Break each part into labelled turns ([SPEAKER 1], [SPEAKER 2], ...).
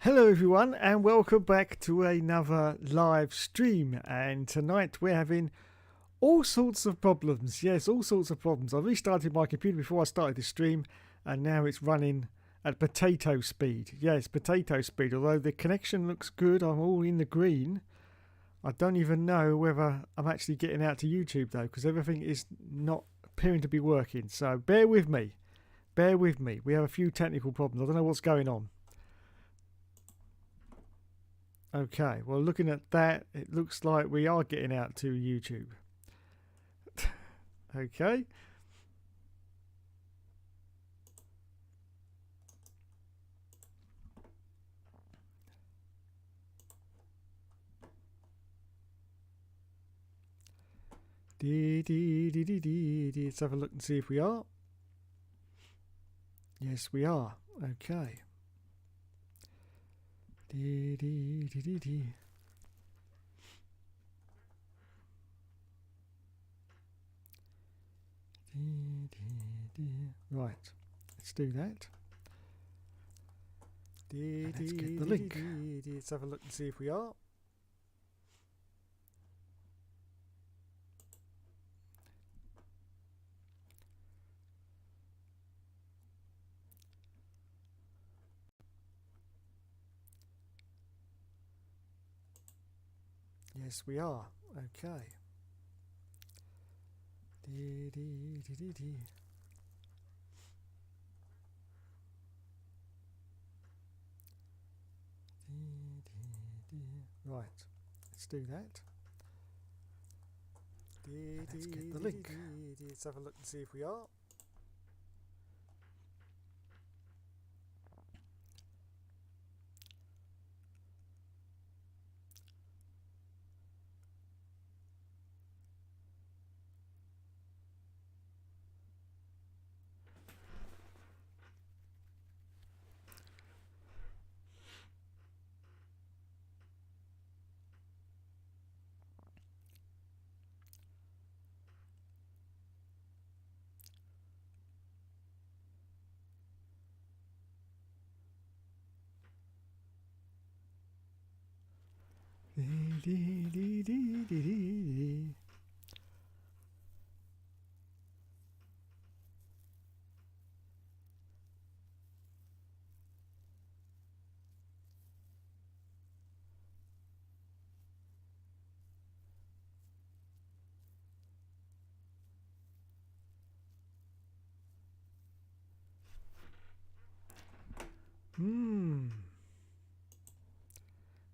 [SPEAKER 1] Hello everyone and welcome back to another live stream, and tonight we're having all sorts of problems. Yes, all sorts of problems. I restarted my computer before I started the stream and now it's running at potato speed. Yes, potato speed. Although the connection looks good, I'm all in the green. I don't even know whether I'm actually getting out to YouTube though, because everything is not appearing to be working. So bear with me. Bear with me. We have a few technical problems. I don't know what's going on. Okay, well, looking at that, it looks like we are getting out to YouTube. Okay. Let's have a look and see if we are. Yes, we are. Okay. Right, let's do that. Let's get the link. Let's have a look and see if we are. Yes, we are. Okay. Right, let's do that. Let's get the link. Let's have a look and see if we are.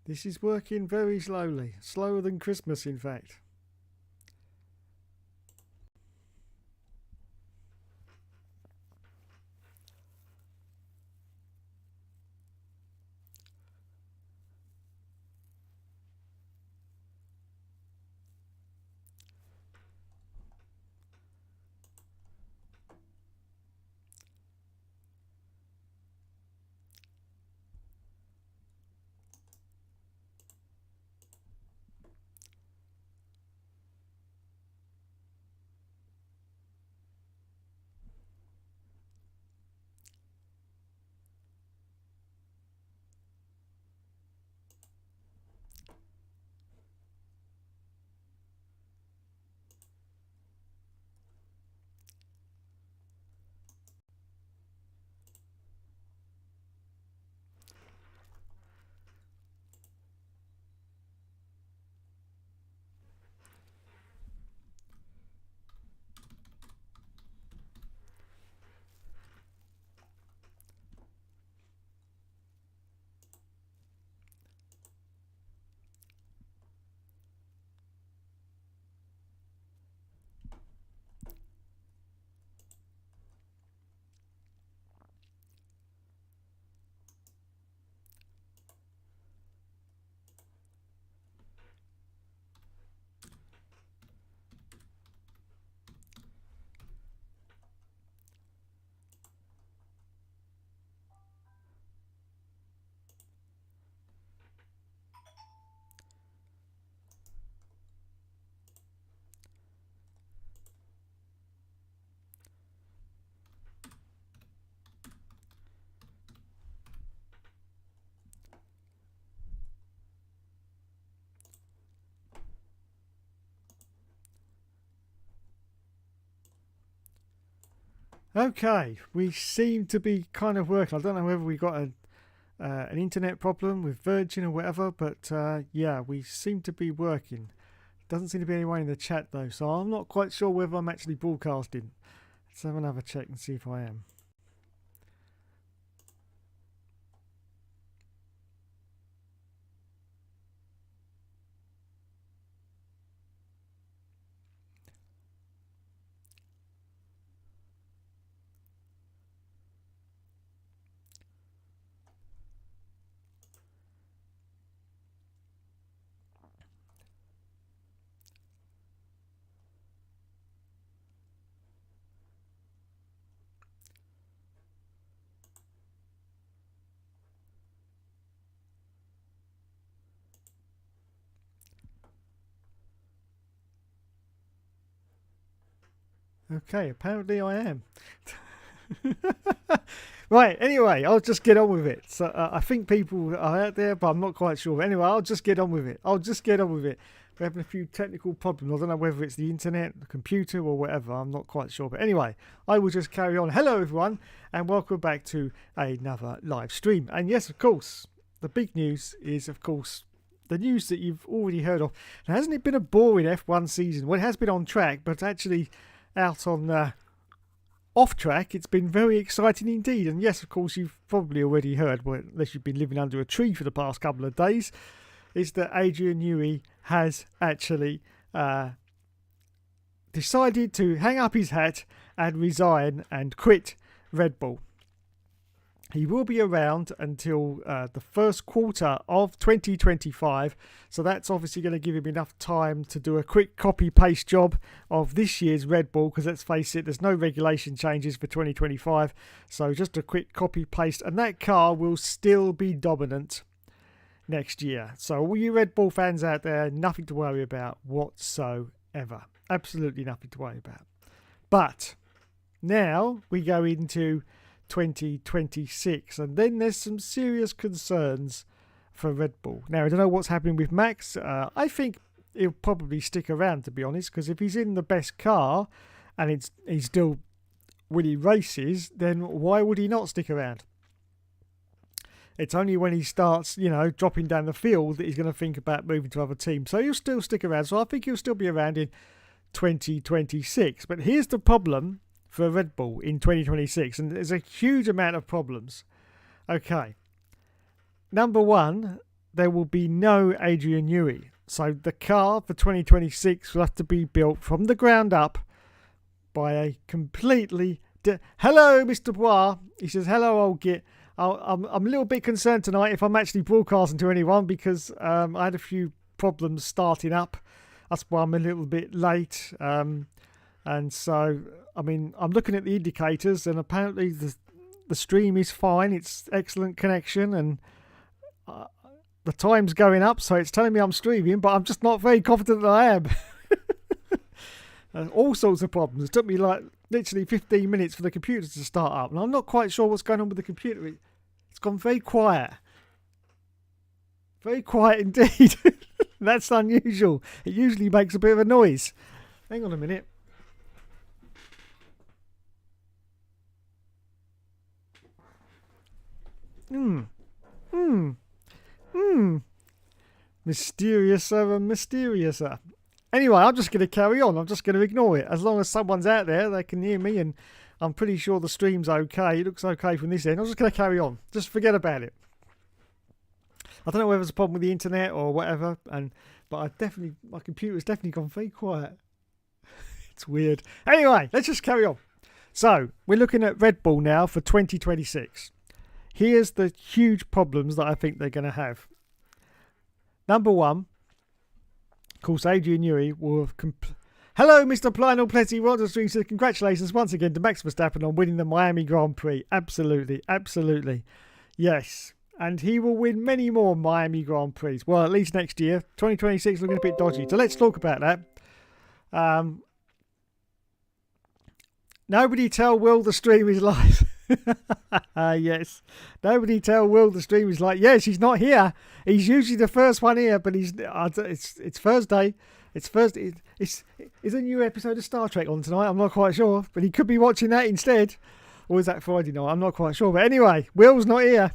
[SPEAKER 1] This is working very slowly. Slower than Christmas, in fact. Okay, we seem to be kind of working. I don't know whether we got an internet problem with Virgin or whatever, but yeah, we seem to be working. Doesn't seem to be anyone in the chat though, so I'm not quite sure whether I'm actually broadcasting. Let's have another check and see if I am. Okay, apparently I am. Right, anyway, I'll just get on with it. So I think people are out there, but I'm not quite sure. Anyway, I'll just get on with it. We're having a few technical problems. I don't know whether it's the internet, the computer, or whatever. I'm not quite sure. But anyway, I will just carry on. Hello, everyone, and welcome back to another live stream. And yes, of course, the big news is, of course, the news that you've already heard of. Now, hasn't it been a boring F1 season? Well, it has been on track, but actually out on off track, it's been very exciting indeed. And yes, of course, you've probably already heard, well, unless you've been living under a tree for the past couple of days, is that ADRIAN NEWEY has actually decided to hang up his hat and resign and quit Red Bull. He will be around until the first quarter of 2025. So that's obviously going to give him enough time to do a quick copy-paste job of this year's Red Bull. Because let's face it, there's no regulation changes for 2025. So just a quick copy-paste. And that car will still be dominant next year. So all you Red Bull fans out there, nothing to worry about whatsoever. Absolutely nothing to worry about. But now we go into 2026, and then there's some serious concerns for Red Bull. Now, I don't know what's happening with Max. I think he'll probably stick around, to be honest, because if he's in the best car and he's still winning races, then why would he not stick around? It's only when he starts, dropping down the field that he's going to think about moving to other teams. So he'll still stick around. So I think he'll still be around in 2026. But here's the problem for Red Bull in 2026, and there's a huge amount of problems. Okay. Number one, there will be no ADRIAN NEWEY. So the car for 2026 will have to be built from the ground up by a completely... Hello, Mr. Bois. He says, hello, old git. I'm a little bit concerned tonight if I'm actually broadcasting to anyone because I had a few problems starting up. That's why I'm a little bit late. And so, I mean, I'm looking at the indicators and apparently the stream is fine. It's excellent connection and the time's going up. So it's telling me I'm streaming, but I'm just not very confident that I am. All sorts of problems. It took me like literally 15 minutes for the computer to start up. And I'm not quite sure what's going on with the computer. It's gone very quiet. Very quiet indeed. That's unusual. It usually makes a bit of a noise. Hang on a minute. Mysteriouser and mysteriouser. Anyway, I'm just going to carry on. I'm just going to ignore it. As long as someone's out there, they can hear me, and I'm pretty sure the stream's okay. It looks okay from this end. I'm just going to carry on. Just forget about it. I don't know whether it's a problem with the internet or whatever, but my computer's definitely gone very quiet. It's weird. Anyway, let's just carry on. So, we're looking at Red Bull now for 2026. Here's the huge problems that I think they're going to have. Number one, of course, ADRIAN NEWEY will have... Hello, Mr. Plynal Pletty. Well stream says congratulations once again to Max Verstappen on winning the Miami Grand Prix. Absolutely, absolutely. Yes. And he will win many more Miami Grand Prix. Well, at least next year. 2026 looking a bit dodgy. So let's talk about that. Nobody tell Will the stream is live. Yes. Nobody tell Will the stream is like, yes, he's not here. He's usually the first one here, but it's Thursday. It's Thursday. Is a new episode of Star Trek on tonight? I'm not quite sure, but he could be watching that instead. Or is that Friday night? I'm not quite sure. But anyway, Will's not here.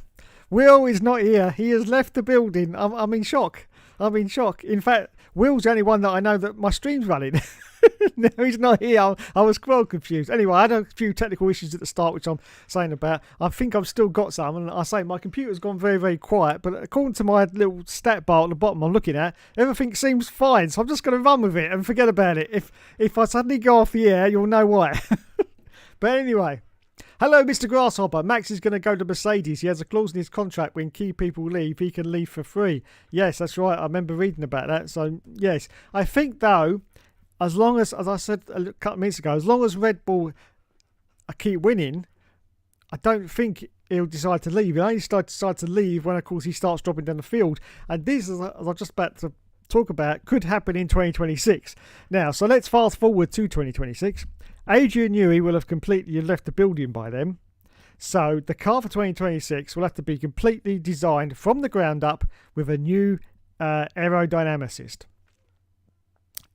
[SPEAKER 1] Will is not here. He has left the building. I'm in shock. I'm in shock. In fact, Will's the only one that I know that my stream's running. No, he's not here. I was well confused. Anyway, I had a few technical issues at the start, which I'm saying about. I think I've still got some, and I say my computer's gone very, very quiet. But according to my little stat bar at the bottom I'm looking at, everything seems fine. So I'm just going to run with it and forget about it. If I suddenly go off the air, you'll know why. But anyway. Hello, Mr. Grasshopper. Max is going to go to Mercedes. He has a clause in his contract when key people leave, he can leave for free. Yes, that's right. I remember reading about that. So, yes. I think, though, as long as I said a couple of minutes ago, as long as Red Bull keep winning, I don't think he'll decide to leave. He'll only decide to leave when, of course, he starts dropping down the field. And this, as I'm just about to talk about, could happen in 2026. Now, so let's fast forward to 2026. Adrian Newey will have completely left the building by then. So the car for 2026 will have to be completely designed from the ground up with a new aerodynamicist.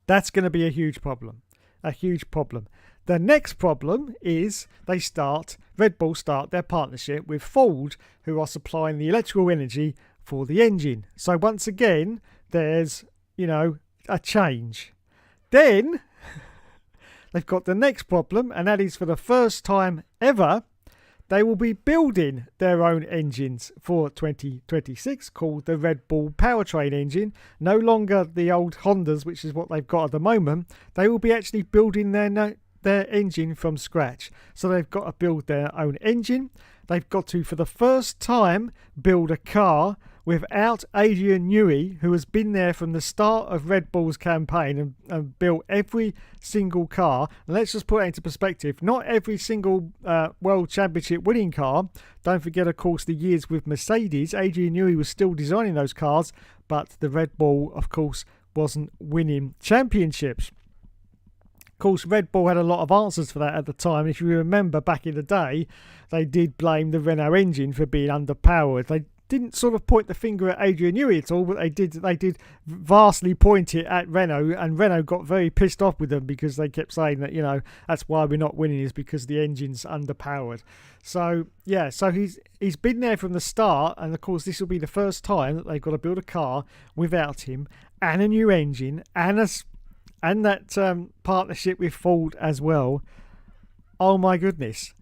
[SPEAKER 1] That's going to be a huge problem. A huge problem. The next problem is Red Bull start their partnership with Ford, who are supplying the electrical energy for the engine. So once again, there's, a change. Then they've got the next problem, and that is for the first time ever, they will be building their own engines for 2026 called the Red Bull powertrain engine. No longer the old Hondas, which is what they've got at the moment. They will be actually building their engine from scratch. So they've got to build their own engine. They've got to, for the first time, build a car without Adrian Newey, who has been there from the start of Red Bull's campaign and built every single car. And let's just put it into perspective. Not every single World Championship winning car. Don't forget, of course, the years with Mercedes. Adrian Newey was still designing those cars, but the Red Bull, of course, wasn't winning championships. Of course, Red Bull had a lot of answers for that at the time. If you remember back in the day, they did blame the Renault engine for being underpowered. They didn't sort of point the finger at Adrian Newey at all, but they did vastly point it at Renault, and Renault got very pissed off with them because they kept saying that, that's why we're not winning, is because the engine's underpowered. So, yeah, so he's been there from the start, and of course this will be the first time that they've got to build a car without him, and a new engine, and that partnership with Ford as well. Oh my goodness.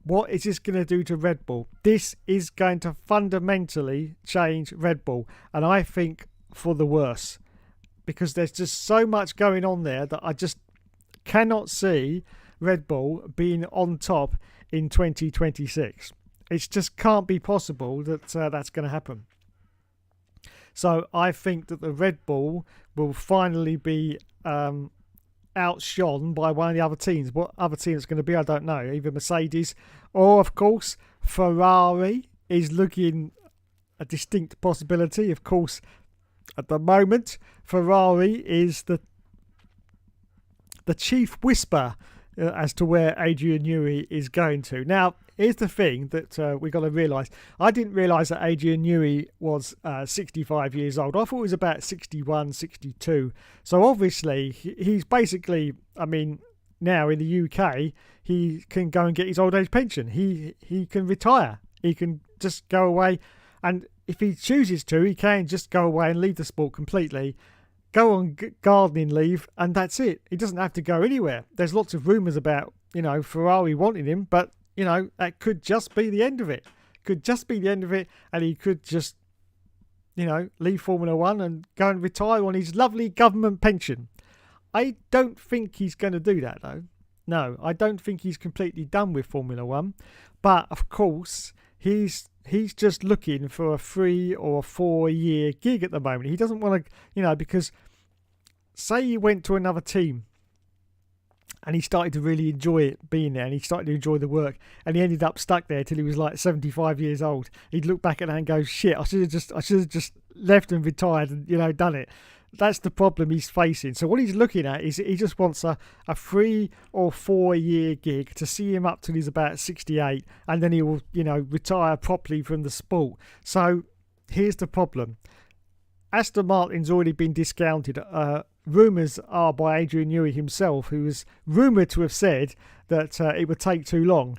[SPEAKER 1] What is this going to do to Red Bull? This is going to fundamentally change Red Bull. And I think for the worse. Because there's just so much going on there that I just cannot see Red Bull being on top in 2026. It just can't be possible that that's going to happen. So I think that the Red Bull will finally be outshone by one of the other teams. What other team it's going to be, I don't know. Either Mercedes or, of course, Ferrari is looking a distinct possibility. Of course, at the moment, Ferrari is the chief whisper as to where Adrian Newey is going to. Now, here's the thing that we got to realise. I didn't realise that Adrian Newey was 65 years old. I thought he was about 61, 62. So obviously, he's basically, now in the UK, he can go and get his old age pension. He can retire. He can just go away. And if he chooses to, he can just go away and leave the sport completely. Go on gardening leave, and that's it. He doesn't have to go anywhere. There's lots of rumours about, Ferrari wanting him, but, that could just be the end of it. Could just be the end of it, and he could just, leave Formula One and go and retire on his lovely government pension. I don't think he's going to do that, though. No, I don't think he's completely done with Formula One. But, of course, he's just looking for a 3 or 4 year gig at the moment. He doesn't want to, because say he went to another team and he started to really enjoy it being there, and he started to enjoy the work, and he ended up stuck there till he was like 75 years old. He'd look back at that and go, shit, I should have just left and retired and, done it. That's the problem he's facing. So what he's looking at is he just wants a 3 or 4 year gig to see him up till he's about 68, and then he will, retire properly from the sport. So here's the problem. Aston Martin's already been discounted rumours are by Adrian Newey himself, who was rumoured to have said that it would take too long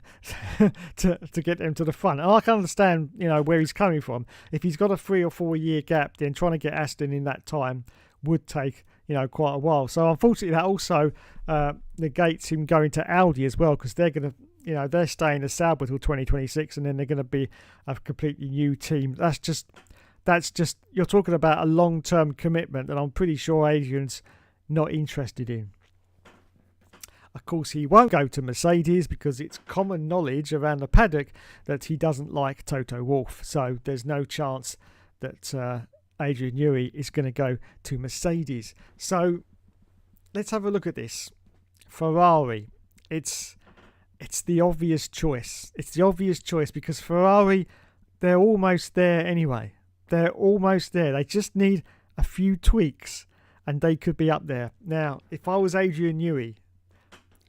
[SPEAKER 1] to get them to the front. And I can understand, where he's coming from. If he's got a 3 or 4 year gap, then trying to get Aston in that time would take, quite a while. So unfortunately, that also negates him going to Audi as well, because they're going to, they're staying as Sauber till 2026, and then they're going to be a completely new team. That's just you're talking about a long-term commitment that I'm pretty sure Adrian's not interested in. Of course, he won't go to Mercedes because it's common knowledge around the paddock that he doesn't like Toto Wolff. So there's no chance that Adrian Newey is going to go to Mercedes. So let's have a look at this. Ferrari. It's the obvious choice. It's the obvious choice because Ferrari, they're almost there anyway. They're almost there. They just need a few tweaks and they could be up there. Now, if I was Adrian Newey,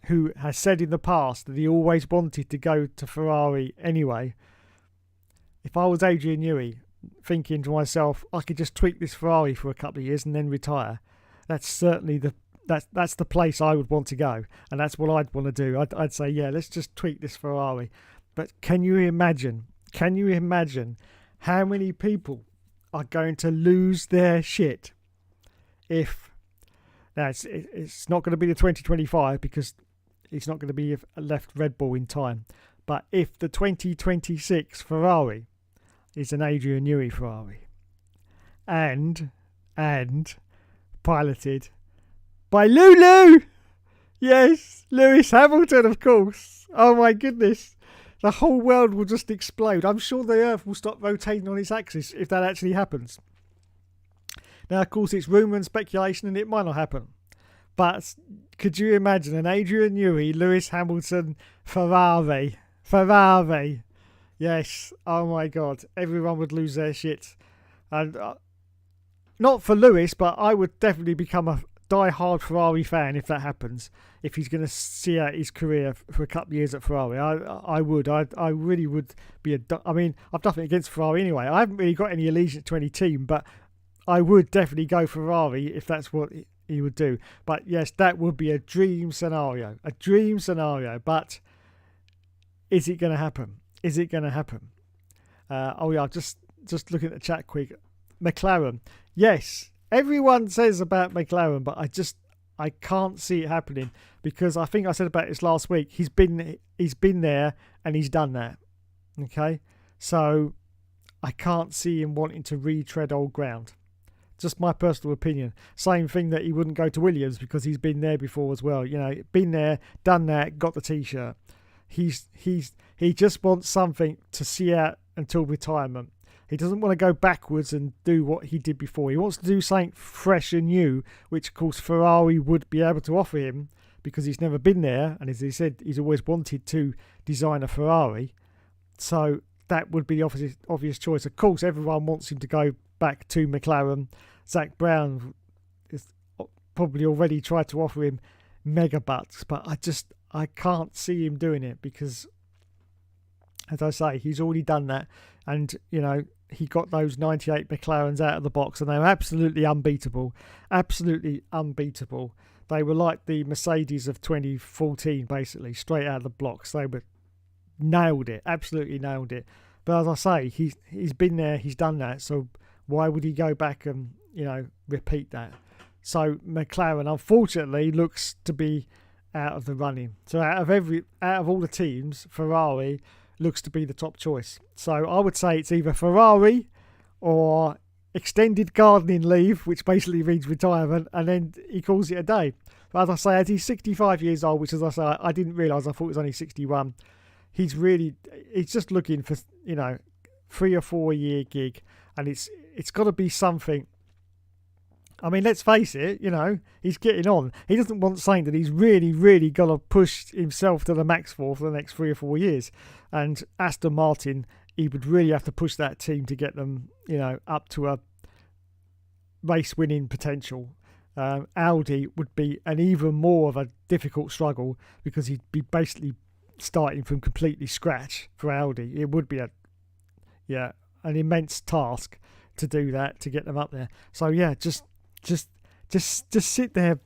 [SPEAKER 1] who has said in the past that he always wanted to go to Ferrari anyway, if I was Adrian Newey, thinking to myself, I could just tweak this Ferrari for a couple of years and then retire, that's certainly that's the place I would want to go, and that's what I'd want to do. I'd say, yeah, let's just tweak this Ferrari. But can you imagine how many people are going to lose their shit if... Now, it's not going to be the 2025 because it's not going to be left Red Bull in time. But if the 2026 Ferrari is an Adrian Newey Ferrari and piloted by Lulu, yes, Lewis Hamilton, of course. Oh my goodness, the whole world will just explode. I'm sure the Earth will stop rotating on its axis if that actually happens. Now, of course, it's rumour and speculation and it might not happen. But could you imagine an Adrian Newey, Lewis Hamilton, Ferrari? Yes, oh my God, everyone would lose their shit. And not for Lewis, but I would definitely become a die-hard Ferrari fan if that happens. If he's going to see out his career for a couple of years at Ferrari, I would. I really would be I mean, I've nothing against Ferrari anyway. I haven't really got any allegiance to any team, but I would definitely go Ferrari if that's what he would do. But yes, that would be a dream scenario. But is it going to happen? Oh yeah, just looking at the chat quick. McLaren. Yes, everyone says about McLaren, but I can't see it happening because I think I said about this last week. He's been there and he's done that. Okay, so I can't see him wanting to retread old ground. Just my personal opinion. Same thing that he wouldn't go to Williams because he's been there before as well. Been there, done that, got the t-shirt. He just wants something to see out until retirement. He doesn't want to go backwards and do what he did before. He wants to do something fresh and new, which of course Ferrari would be able to offer him because he's never been there, and as he said, he's always wanted to design a Ferrari. So that would be the obvious choice. Of course, everyone wants him to go back to McLaren. Zach Brown has probably already tried to offer him mega bucks, but I can't see him doing it because, as I say, he's already done that, and he got those 98 McLarens out of the box, and they were absolutely unbeatable. They were like the Mercedes of 2014, basically straight out of the blocks. They were absolutely nailed it. But as I say, he's been there, he's done that. So why would he go back and repeat that? So McLaren, unfortunately, looks to be out of the running. So out of all the teams, Ferrari looks to be the top choice. So I would say it's either Ferrari or extended gardening leave, which basically means retirement, and then he calls it a day. But as I say, as he's 65 years old, which, as I say, I didn't realise, I thought he was only 61. He's just looking for 3 or 4 year gig, and it's got to be something. I mean, let's face it, he's getting on. He doesn't want something that he's really, really got to push himself to the max for the next 3 or 4 years. And Aston Martin, he would really have to push that team to get them, up to a race-winning potential. Audi would be an even more of a difficult struggle because he'd be basically starting from completely scratch for Audi. It would be an immense task to do that, to get them up there. So yeah, just Just sit there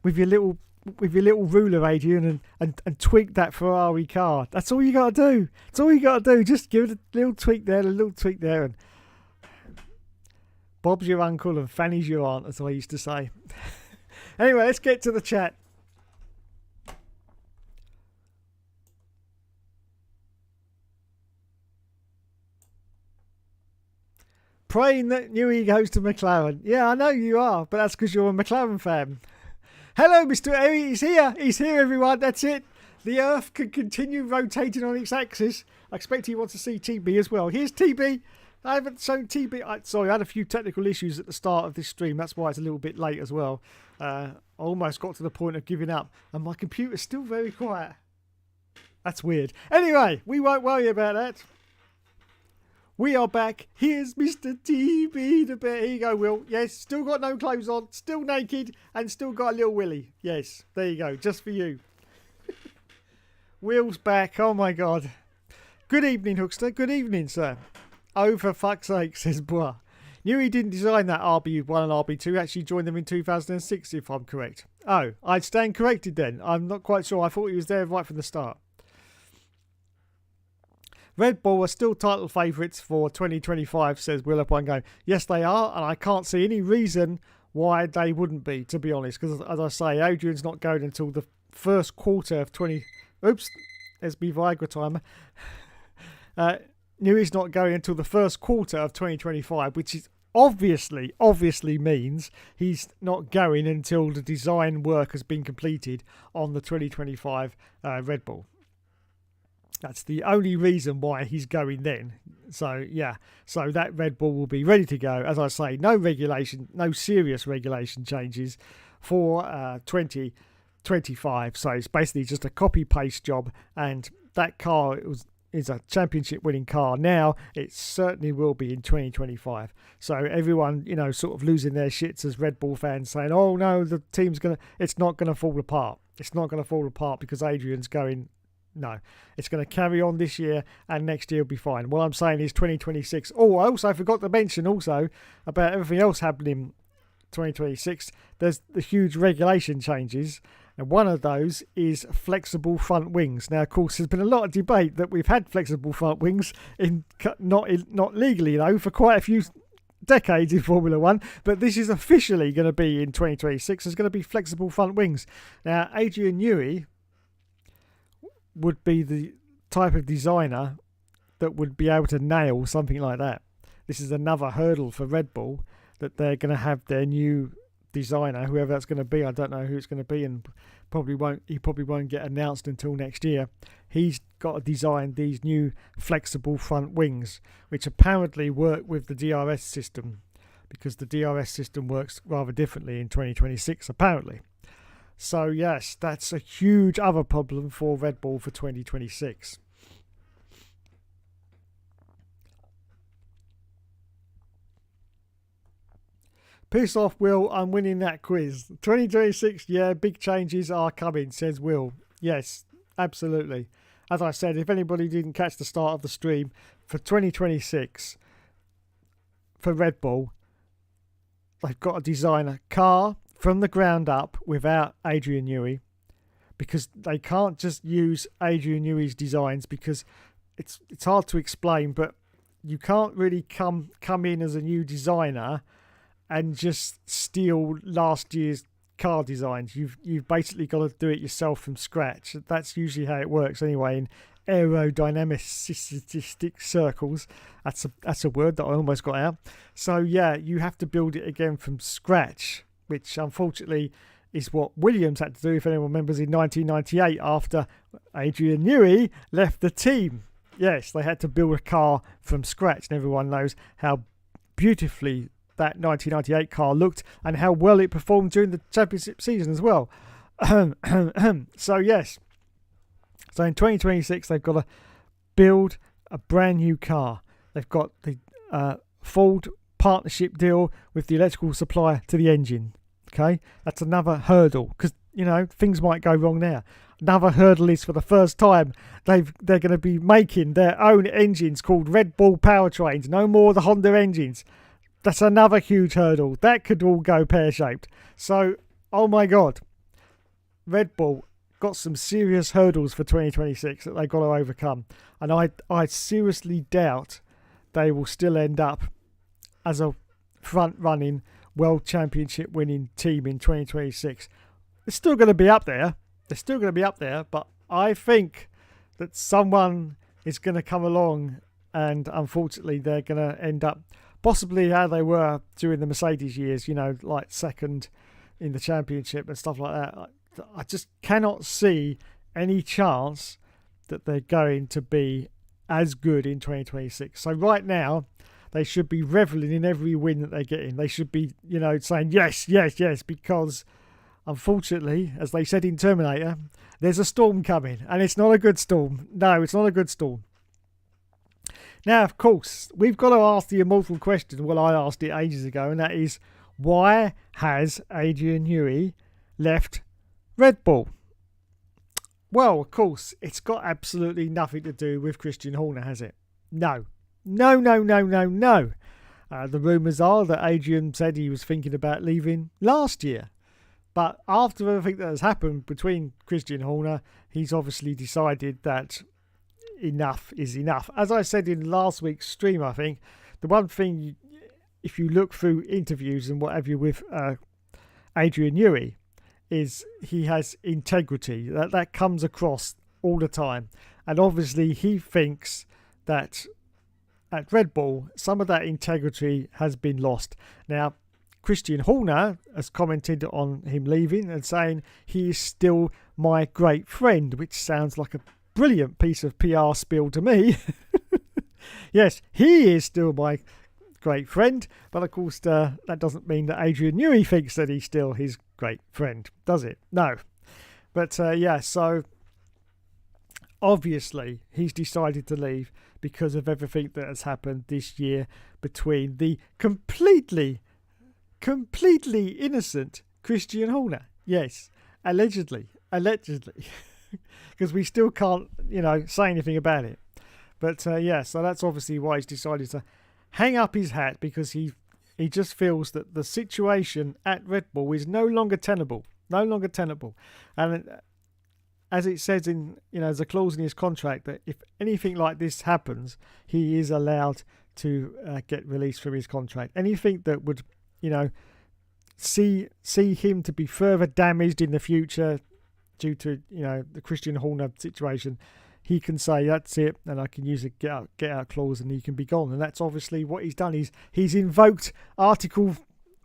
[SPEAKER 1] with your little ruler, Adrian, and tweak that Ferrari car. That's all you got to do. That's all you got to do. Just give it a little tweak there, and Bob's your uncle and Fanny's your aunt, as I used to say. Anyway, let's get to the chat. Praying that Newey goes to McLaren. Yeah, I know you are, but that's because you're a McLaren fan. Hello, Mr. Erie. He's here. He's here, everyone. That's it. The Earth can continue rotating on its axis. I expect he wants to see TB as well. Here's TB. I haven't shown TB. Sorry, I had a few technical issues at the start of this stream. That's why it's a little bit late as well. I almost got to the point of giving up, and my computer's still very quiet. That's weird. Anyway, we won't worry about that. We are back. Here's Mr. TB the bear. Here you go, Will. Yes, still got no clothes on, still naked, and still got a little willy. Yes, there you go, just for you. Will's back. Oh my God. Good evening, Hookster. Good evening, sir. Oh, for fuck's sake, says Bois. Knew he didn't design that RB1 and RB2. Actually joined them in 2006, if I'm correct. Oh, I'd stand corrected then. I'm not quite sure. I thought he was there right from the start. Red Bull are still title favourites for 2025, says Will upon going. Yes, they are, and I can't see any reason why they wouldn't be, to be honest. Because, as I say, Adrian's not going until the first quarter of 20... Oops, there's me Viagra timer. Newey's not going until the first quarter of 2025, which is obviously means he's not going until the design work has been completed on the 2025 Red Bull. That's the only reason why he's going then. So, yeah. So that Red Bull will be ready to go. As I say, no serious regulation changes for 2025. So it's basically just a copy-paste job. And that car is a championship-winning car now. It certainly will be in 2025. So everyone, sort of losing their shits as Red Bull fans saying, oh, no, the team's it's not going to fall apart. It's not going to fall apart because Adrian's going... No, it's going to carry on this year and next year will be fine. What I'm saying is 2026. Oh, I also forgot to mention also about everything else happening 2026. There's the huge regulation changes. And one of those is flexible front wings. Now, of course, there's been a lot of debate that we've had flexible front wings, not legally though, for quite a few decades in Formula One. But this is officially going to be in 2026. There's going to be flexible front wings. Now, Adrian Newey would be the type of designer that would be able to nail something like that. This is another hurdle for Red Bull, that they're going to have their new designer, whoever that's going to be. I don't know who it's going to be, and he probably won't get announced until next year. He's got to design these new flexible front wings, which apparently work with the DRS system, because the DRS system works rather differently in 2026 apparently. So yes, that's a huge other problem for Red Bull for 2026. Piss off, Will. I'm winning that quiz. 2026, yeah, big changes are coming, says Will. Yes, absolutely. As I said, if anybody didn't catch the start of the stream, for 2026, for Red Bull, they've got to design a car from the ground up without Adrian Newey, because they can't just use Adrian Newey's designs, because it's hard to explain, but you can't really come in as a new designer and just steal last year's car designs. You've basically got to do it yourself from scratch. That's usually how it works anyway in aerodynamic circles. That's a word that I almost got out. So yeah, you have to build it again from scratch, which unfortunately is what Williams had to do, if anyone remembers, in 1998 after Adrian Newey left the team. Yes, they had to build a car from scratch, and everyone knows how beautifully that 1998 car looked and how well it performed during the championship season as well. So yes, so in 2026 they've got to build a brand new car. They've got the Ford partnership deal with the electrical supplier to the engine. Okay, that's another hurdle, because things might go wrong there. Another hurdle is, for the first time, they're going to be making their own engines called Red Bull powertrains. No more the Honda engines. That's another huge hurdle. That could all go pear-shaped. So, oh my God, Red Bull got some serious hurdles for 2026 that they've got to overcome. And I seriously doubt they will still end up as a front-running World Championship winning team in 2026. They're still going to be up there. But I think that someone is going to come along and unfortunately they're going to end up possibly how they were during the Mercedes years, like second in the championship and stuff like that. I just cannot see any chance that they're going to be as good in 2026. So right now, they should be reveling in every win that they're getting. They should be, saying yes, yes, yes, because unfortunately, as they said in Terminator, there's a storm coming, and it's not a good storm. No, it's not a good storm. Now, of course, we've got to ask the immortal question. Well, I asked it ages ago, and that is, why has ADRIAN Newey left Red Bull? Well, of course, it's got absolutely nothing to do with Christian Horner, has it? No. No. The rumours are that ADRIAN said he was thinking about leaving last year. But after everything that has happened between Christian Horner, he's obviously decided that enough is enough. As I said in last week's stream, I think, the one thing, if you look through interviews and what have you with ADRIAN Newey, is he has integrity. That comes across all the time. And obviously he thinks that at Red Bull, some of that integrity has been lost. Now, Christian Horner has commented on him leaving and saying he is still my great friend, which sounds like a brilliant piece of PR spiel to me. Yes, he is still my great friend, but of course that doesn't mean that ADRIAN Newey thinks that he's still his great friend, does it? No. But so obviously he's decided to leave because of everything that has happened this year between the completely innocent Christian Horner. Yes, allegedly. Because we still can't, say anything about it. But so that's obviously why he's decided to hang up his hat, because he just feels that the situation at Red Bull is no longer tenable. And as it says in, there's a clause in his contract that if anything like this happens, he is allowed to get released from his contract. Anything that would, see him to be further damaged in the future due to, the Christian Horner situation, he can say that's it, and I can use a get out clause, and he can be gone. And that's obviously what he's done. He's invoked Article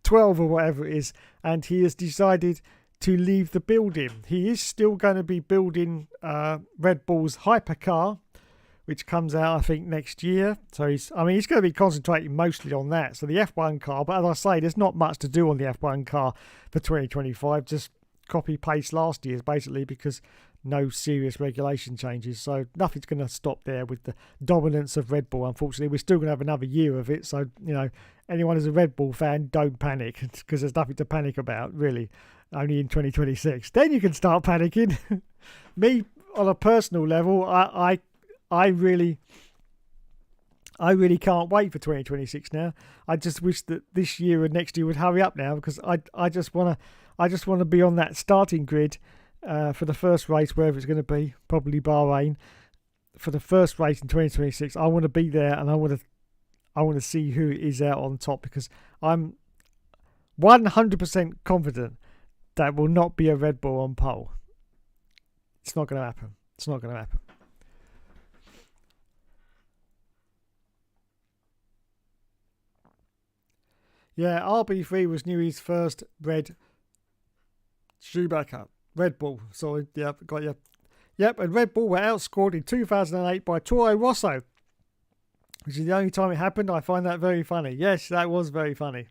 [SPEAKER 1] 12 or whatever it is, and he has decided to leave the building. He is still going to be building Red Bull's hypercar, which comes out, I think, next year. So he's going to be concentrating mostly on that. So the F1 car, but as I say, there's not much to do on the F1 car for 2025. Just copy paste last year's basically, because no serious regulation changes. So nothing's going to stop there with the dominance of Red Bull. Unfortunately, we're still going to have another year of it. So, anyone who's a Red Bull fan, don't panic, because there's nothing to panic about, really. Only in 2026. Then you can start panicking. Me, on a personal level, I really can't wait for 2026 now. I just wish that this year and next year would hurry up now, because I just want to be on that starting grid for the first race, wherever it's going to be, probably Bahrain. For the first race in 2026, I want to be there, and I want to see who is out on top, because I'm 100% confident that will not be a Red Bull on pole. It's not going to happen. Yeah, RB3 was Newey's first Red Bull. Sorry, yep, got you. Yep, and Red Bull were outscored in 2008 by Toro Rosso, which is the only time it happened. I find that very funny. Yes, that was very funny.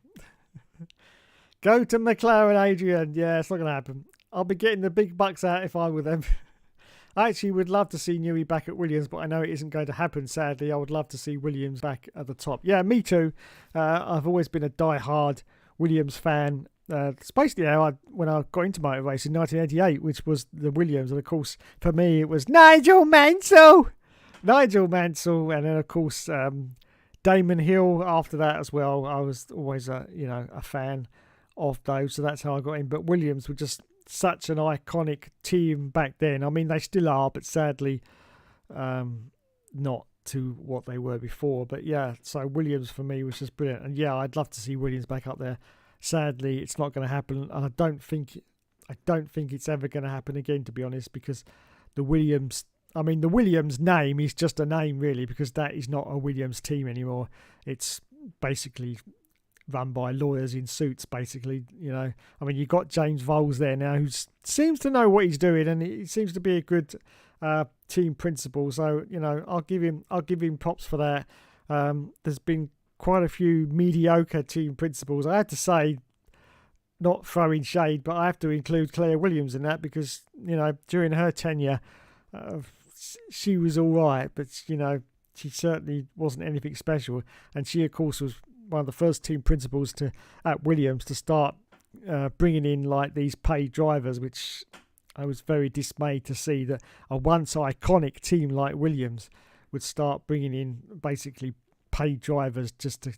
[SPEAKER 1] Go to McLaren, Adrian. Yeah, it's not going to happen. I'll be getting the big bucks out if I were them. I actually would love to see Newey back at Williams, but I know it isn't going to happen, sadly. I would love to see Williams back at the top. Yeah, me too. I've always been a die-hard Williams fan. It's basically when I got into motor racing in 1988, which was the Williams. And, of course, for me, it was Nigel Mansell. And then, of course, Damon Hill after that as well. I was always a fan of those, so that's how I got in. But Williams were just such an iconic team back then. I mean, they still are, but sadly, not to what they were before. But yeah, so Williams for me was just brilliant. And yeah, I'd love to see Williams back up there. Sadly, it's not going to happen, and I don't think it's ever going to happen again, to be honest, because the Williams name is just a name, really, because that is not a Williams team anymore. It's basically run by lawyers in suits, basically. I mean, you've got James Voles there now, who seems to know what he's doing, and he seems to be a good team principal. So I'll give him props for that. There's been quite a few mediocre team principals. I have to say, not throwing shade, but I have to include Claire Williams in that, because during her tenure, she was all right, but she certainly wasn't anything special. And she, of course, was one of the first team principals at Williams to start bringing in like these paid drivers, which I was very dismayed to see that a once iconic team like Williams would start bringing in basically paid drivers just to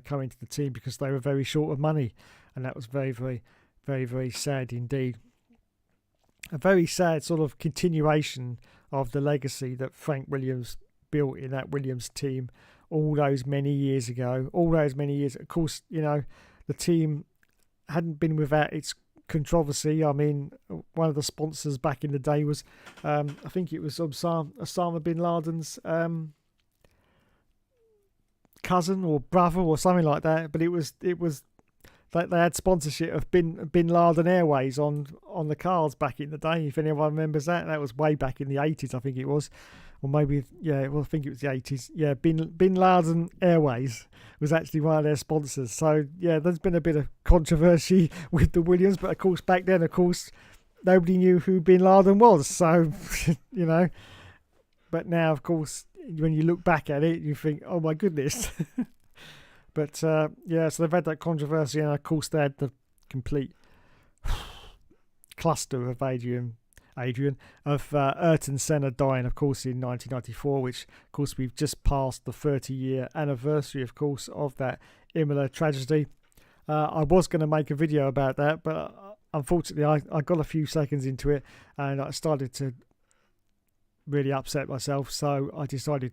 [SPEAKER 1] come into the team because they were very short of money. And that was very, very, very, very sad indeed. A very sad sort of continuation of the legacy that Frank Williams built in that Williams team all those many years ago. Of course, the team hadn't been without its controversy. I mean, one of the sponsors back in the day was, I think it was Osama bin Laden's cousin or brother or something like that. But it was they had sponsorship of Bin Laden Airways on the cars back in the day. If anyone remembers that was way back in the 80s, I think it was. Or maybe, I think it was the 80s. Yeah, Bin Laden Airways was actually one of their sponsors. So, yeah, there's been a bit of controversy with the Williams. But, of course, back then, nobody knew who Bin Laden was. So, But now, of course, when you look back at it, you think, oh, my goodness. But, so they've had that controversy. And, of course, they had the complete cluster of Ayrton Senna dying, of course, in 1994, which, of course, we've just passed the 30-year anniversary, of course, of that Imola tragedy. I was going to make a video about that, but unfortunately, I got a few seconds into it, and I started to really upset myself, so I decided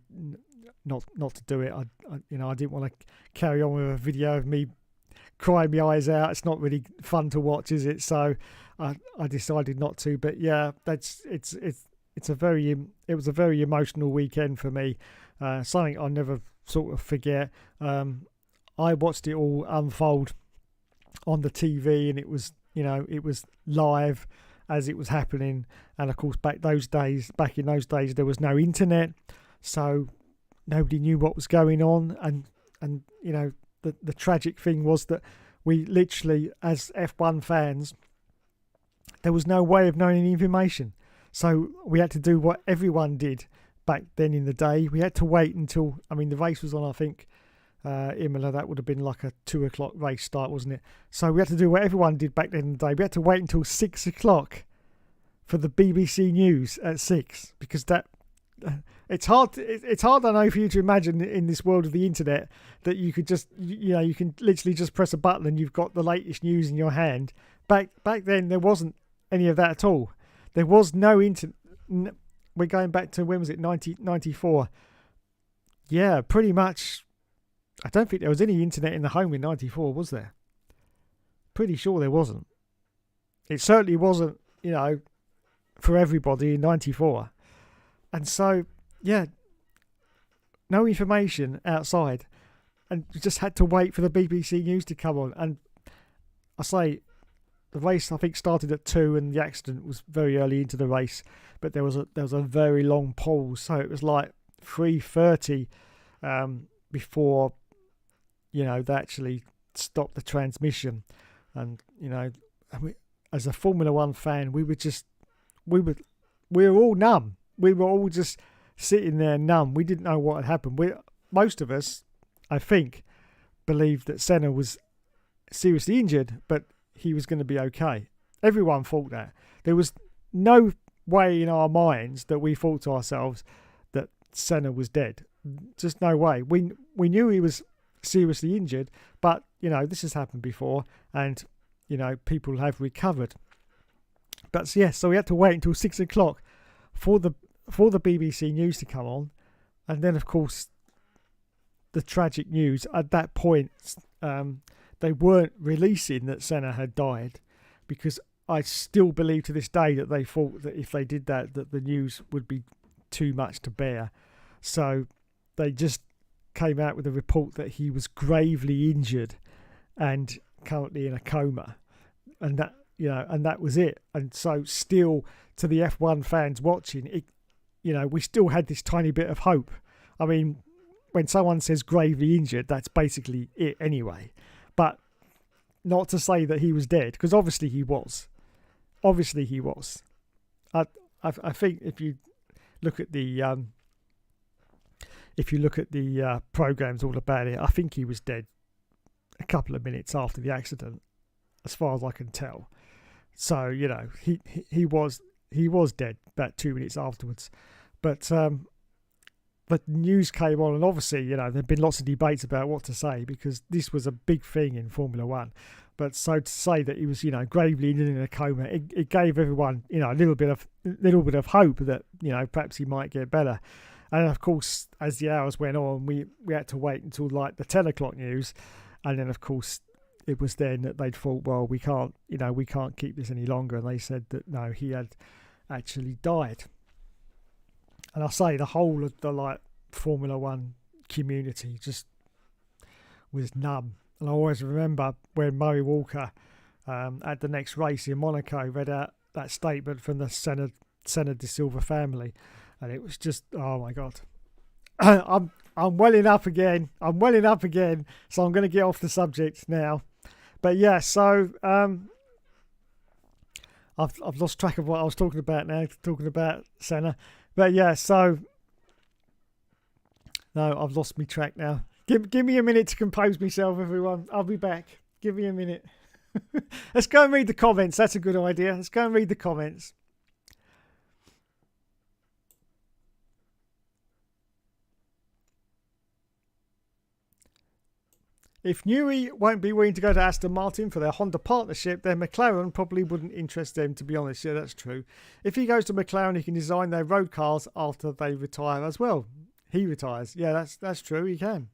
[SPEAKER 1] not to do it. I didn't want to carry on with a video of me crying my eyes out. It's not really fun to watch, is it? So I decided not to. But yeah, it was a very emotional weekend for me. Something I'll never sort of forget. I watched it all unfold on the TV, and it was live as it was happening. And of course, back in those days, there was no internet, so nobody knew what was going on. And the tragic thing was that we literally, as F1 fans, there was no way of knowing any information. So we had to do what everyone did back then in the day. We had to wait until, the race was on, I think, Imola. That would have been like a 2:00 race start, wasn't it? So we had to do what everyone did back then in the day. We had to wait until 6:00 for the BBC News at 6, because it's hard. I know, for you to imagine in this world of the internet that you could just, you can literally just press a button and you've got the latest news in your hand. Back then, there wasn't any of that at all. There was no internet. We're going back to, when was it? 1994. Yeah, pretty much. I don't think there was any internet in the home in 94, was there? Pretty sure there wasn't. It certainly wasn't, for everybody in 94. And so, yeah, no information outside. And you just had to wait for the BBC News to come on. And I say, the race, I think, started at 2, and the accident was very early into the race. But there was a very long pause. So it was like 3:30 before, they actually stopped the transmission. And, as a Formula One fan, we were all numb. We were all just sitting there numb. We didn't know what had happened. Most of us, I think, believed that Senna was seriously injured, but he was going to be okay. Everyone thought that. There was no way in our minds that we thought to ourselves that Senna was dead. just no way. We knew he was seriously injured, but this has happened before, and people have recovered. But yeah, so we had to wait until 6 o'clock for the BBC News to come on, and then of course the tragic news at that point. They weren't releasing that Senna had died, because I still believe to this day that they thought that if they did that the news would be too much to bear. So they just came out with a report that he was gravely injured and currently in a coma, and that was it. And so still, to the F1 fans watching it, we still had this tiny bit of hope. I mean, when someone says gravely injured, that's basically it anyway. But not to say that he was dead, because obviously he was. Obviously he was. I think if you look at the programs all about it, I think he was dead a couple of minutes after the accident, as far as I can tell. So he was dead about 2 minutes afterwards. But the news came on, and obviously, there've been lots of debates about what to say, because this was a big thing in Formula One. But so to say that he was, gravely injured in a coma, it gave everyone, a little bit of hope that, perhaps he might get better. And of course, as the hours went on, we had to wait until like the 10 o'clock news, and then of course it was then that they'd thought, well, we can't keep this any longer, and they said that no, he had actually died. And I say the whole of the Formula One community just was numb. And I always remember when Murray Walker at the next race in Monaco read out that statement from the Senna de Silva family, and it was just, oh my God. I'm welling up again. So I'm going to get off the subject now. But yeah, so I've lost track of what I was talking about now. Talking about Senna. But yeah, so no, I've lost me track now. Give me a minute to compose myself, everyone. I'll be back. Give me a minute. Let's go and read the comments. That's a good idea. Let's go and read the comments. If NEWEY won't be willing to go to Aston Martin for their Honda partnership, then McLaren probably wouldn't interest them, to be honest. Yeah, that's true. If he goes to McLaren, he can design their road cars after they retire as well. He retires. Yeah, that's true. He can.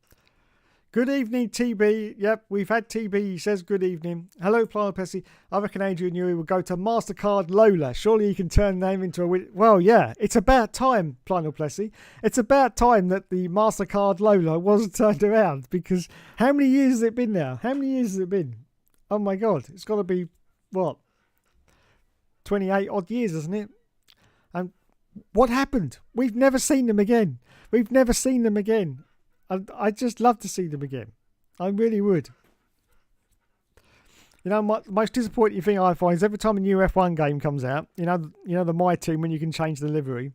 [SPEAKER 1] Good evening, TB. Yep, we've had TB. He says good evening. Hello, Plano Plessy. I reckon Adrian Newey will go to MasterCard Lola. Surely he can turn the name into a... Well, yeah, it's about time, Plano Plessy. It's about time that the MasterCard Lola wasn't turned around, because how many years has it been now? How many years has it been? Oh, my God. It's got to be, what, 28 odd years, hasn't it? And what happened? We've never seen them again. I'd just love to see them again. I really would. The most disappointing thing I find is every time a new F1 game comes out, the My Team, when you can change the livery,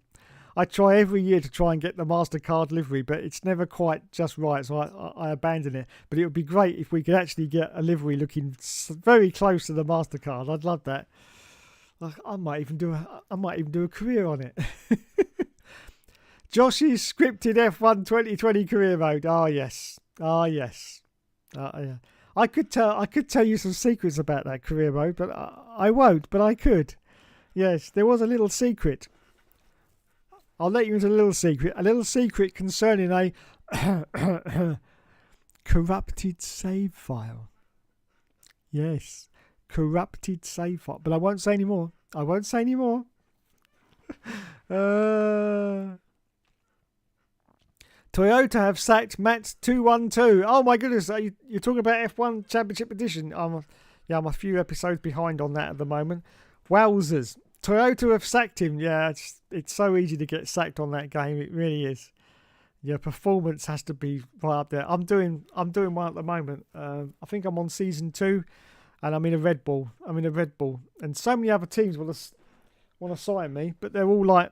[SPEAKER 1] I try every year to try and get the MasterCard livery, but it's never quite just right, so I abandon it. But it would be great if we could actually get a livery looking very close to the MasterCard. I'd love that. I might even do a career on it. Josh's scripted F1 2020 career mode. Oh yes. Yeah. I could tell you some secrets about that career mode, but I won't. But I could. Yes, there was a little secret. I'll let you into a little secret. A little secret concerning a corrupted save file. Yes, corrupted save file. But I won't say any more. Toyota have sacked Matt 212. Oh my goodness, you're talking about F1 Championship Edition. I'm a few episodes behind on that at the moment. Wowzers. Toyota have sacked him. Yeah, it's so easy to get sacked on that game. It really is. Your performance has to be right up there. I'm doing one at the moment. I think I'm on season 2, and I'm in a Red Bull. And so many other teams want to sign me, but they're all like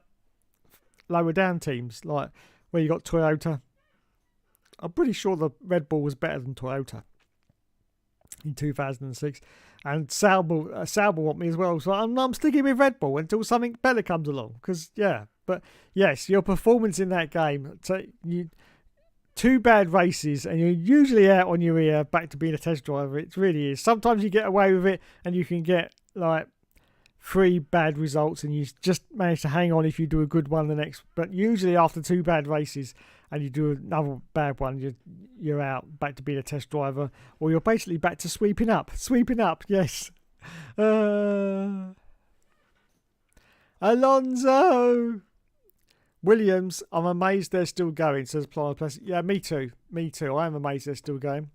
[SPEAKER 1] lower down teams, like where you got Toyota. I'm pretty sure the Red Bull was better than Toyota in 2006. And Sauber want me as well. So I'm sticking with Red Bull until something better comes along. But yes, your performance in that game, so 2 bad races and you're usually out on your ear back to being a test driver. It really is. Sometimes you get away with it and you can get like 3 bad results and you just manage to hang on if you do a good one the next. But usually after 2 bad races and you do another bad one, you're out back to being a test driver, or you're basically back to sweeping up. Sweeping up, yes. Alonso Williams, I'm amazed they're still going, says Planet Plastic. Yeah, me too. Me too. I am amazed they're still going.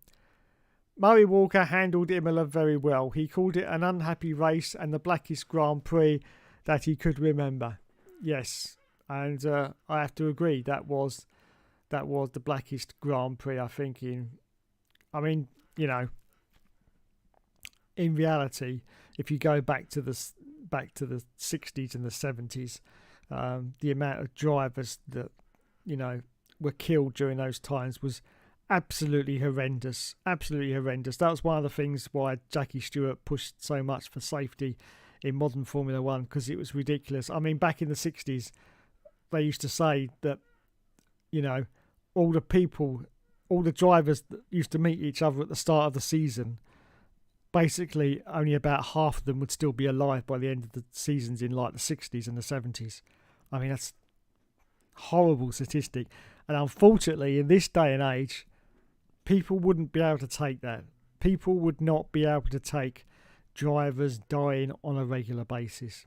[SPEAKER 1] Murray Walker handled Imola very well. He called it an unhappy race and the blackest Grand Prix that he could remember. Yes, and I have to agree. That was the blackest Grand Prix, I think. In reality, if you go back to the 60s and the 70s, the amount of drivers that were killed during those times was absolutely horrendous. Absolutely horrendous. That was one of the things why Jackie Stewart pushed so much for safety in modern Formula One, because it was ridiculous. I mean, back in the 60s, they used to say that all the drivers that used to meet each other at the start of the season, basically only about half of them would still be alive by the end of the seasons in like the 60s and the 70s. I mean, that's a horrible statistic. And unfortunately, in this day and age, people wouldn't be able to take that. People would not be able to take drivers dying on a regular basis.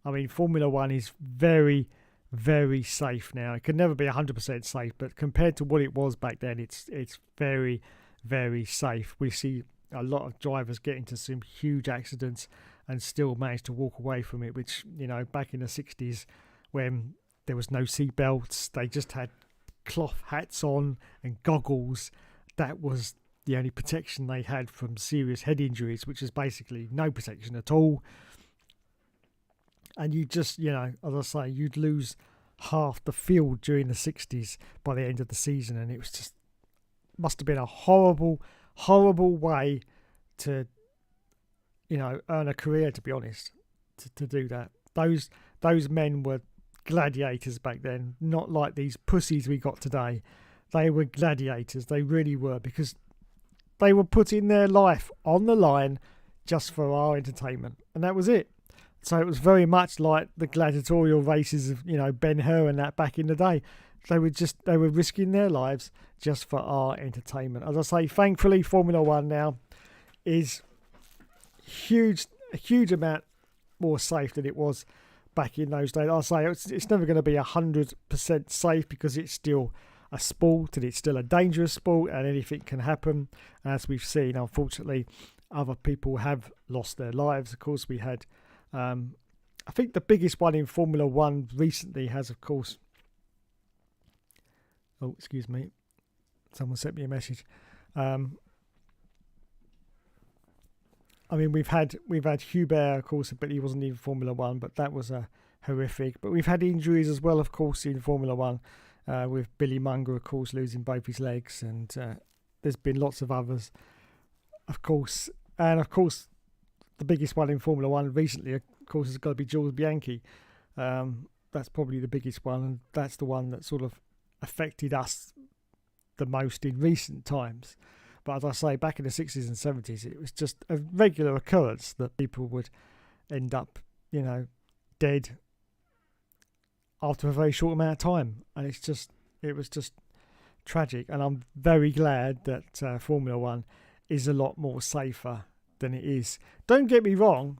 [SPEAKER 1] I mean, Formula One is very, very safe now. It can never be 100% safe, but compared to what it was back then, it's very, very safe. We see a lot of drivers get into some huge accidents and still manage to walk away from it, which, back in the 60s when there was no seat belts, they just had cloth hats on and goggles. That was the only protection they had from serious head injuries, which is basically no protection at all. And you just, as I say, you'd lose half the field during the 60s by the end of the season, and it was just must have been a horrible way to earn a career, to be honest, to do that. Those men were gladiators back then, not like these pussies we got today. They were gladiators. They really were, because they were putting their life on the line just for our entertainment, and that was it. So it was very much like the gladiatorial races of Ben-Hur and that back in the day. They were risking their lives just for our entertainment. As I say, thankfully Formula One now is a huge amount more safe than it was back in those days. I'll say it's never going to be 100% safe, because it's still a sport and it's still a dangerous sport and anything can happen. As we've seen, unfortunately, other people have lost their lives. Of course, we had, I think the biggest one in Formula One recently has, of course, oh, excuse me, someone sent me a message. I mean, we've had Hubert, of course, but he wasn't in Formula One, but that was horrific. But we've had injuries as well, of course, in Formula One, with Billy Munger, of course, losing both his legs, and there's been lots of others, of course. And of course, the biggest one in Formula One recently, of course, has got to be Jules Bianchi. That's probably the biggest one, and that's the one that sort of affected us the most in recent times. But as I say, back in the 60s and 70s, it was just a regular occurrence that people would end up, dead after a very short amount of time. And it was just tragic. And I'm very glad that Formula One is a lot more safer than it is. Don't get me wrong,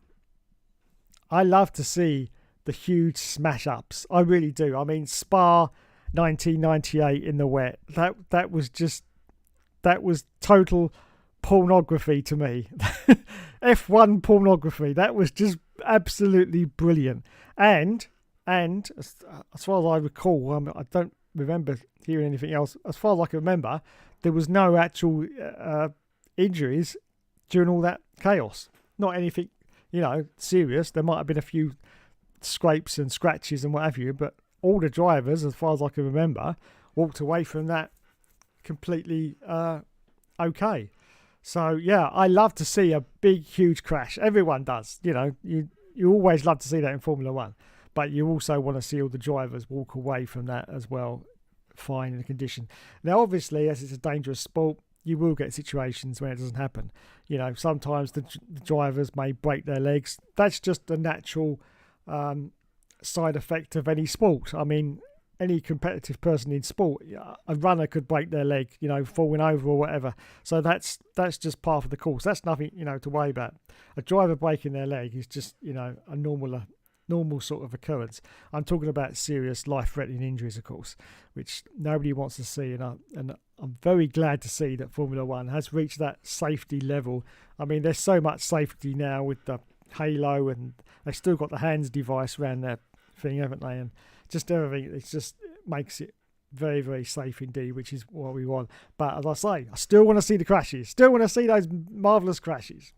[SPEAKER 1] I love to see the huge smash-ups. I really do. I mean, Spa 1998 in the wet, that was total pornography to me. F1 pornography. That was just absolutely brilliant. And as far as I recall, I don't remember hearing anything else. As far as I can remember, there was no actual injuries during all that chaos. Not anything, serious. There might have been a few scrapes and scratches and what have you, but all the drivers, as far as I can remember, walked away from that completely okay. So yeah, I love to see a big, huge crash. Everyone does. You always love to see that in Formula One, but you also want to see all the drivers walk away from that as well fine in the condition. Now, obviously, as it's a dangerous sport, you will get situations where it doesn't happen. You know, sometimes the drivers may break their legs. That's just a natural side effect of any sport. I mean, any competitive person in sport, a runner could break their leg, you know, falling over or whatever. So that's just part of the course. That's nothing, you know, to worry about. A driver breaking their leg is just, you know, a normal sort of occurrence. I'm talking about serious life-threatening injuries, of course, which nobody wants to see. And I'm very glad to see that Formula One has reached that safety level. I mean, there's so much safety now with the halo, and they've still got the hands device around their thing, haven't they? And just everything, it just makes it very, very safe indeed, which is what we want. But as I say, I still want to see the crashes. Still want to see those marvellous crashes.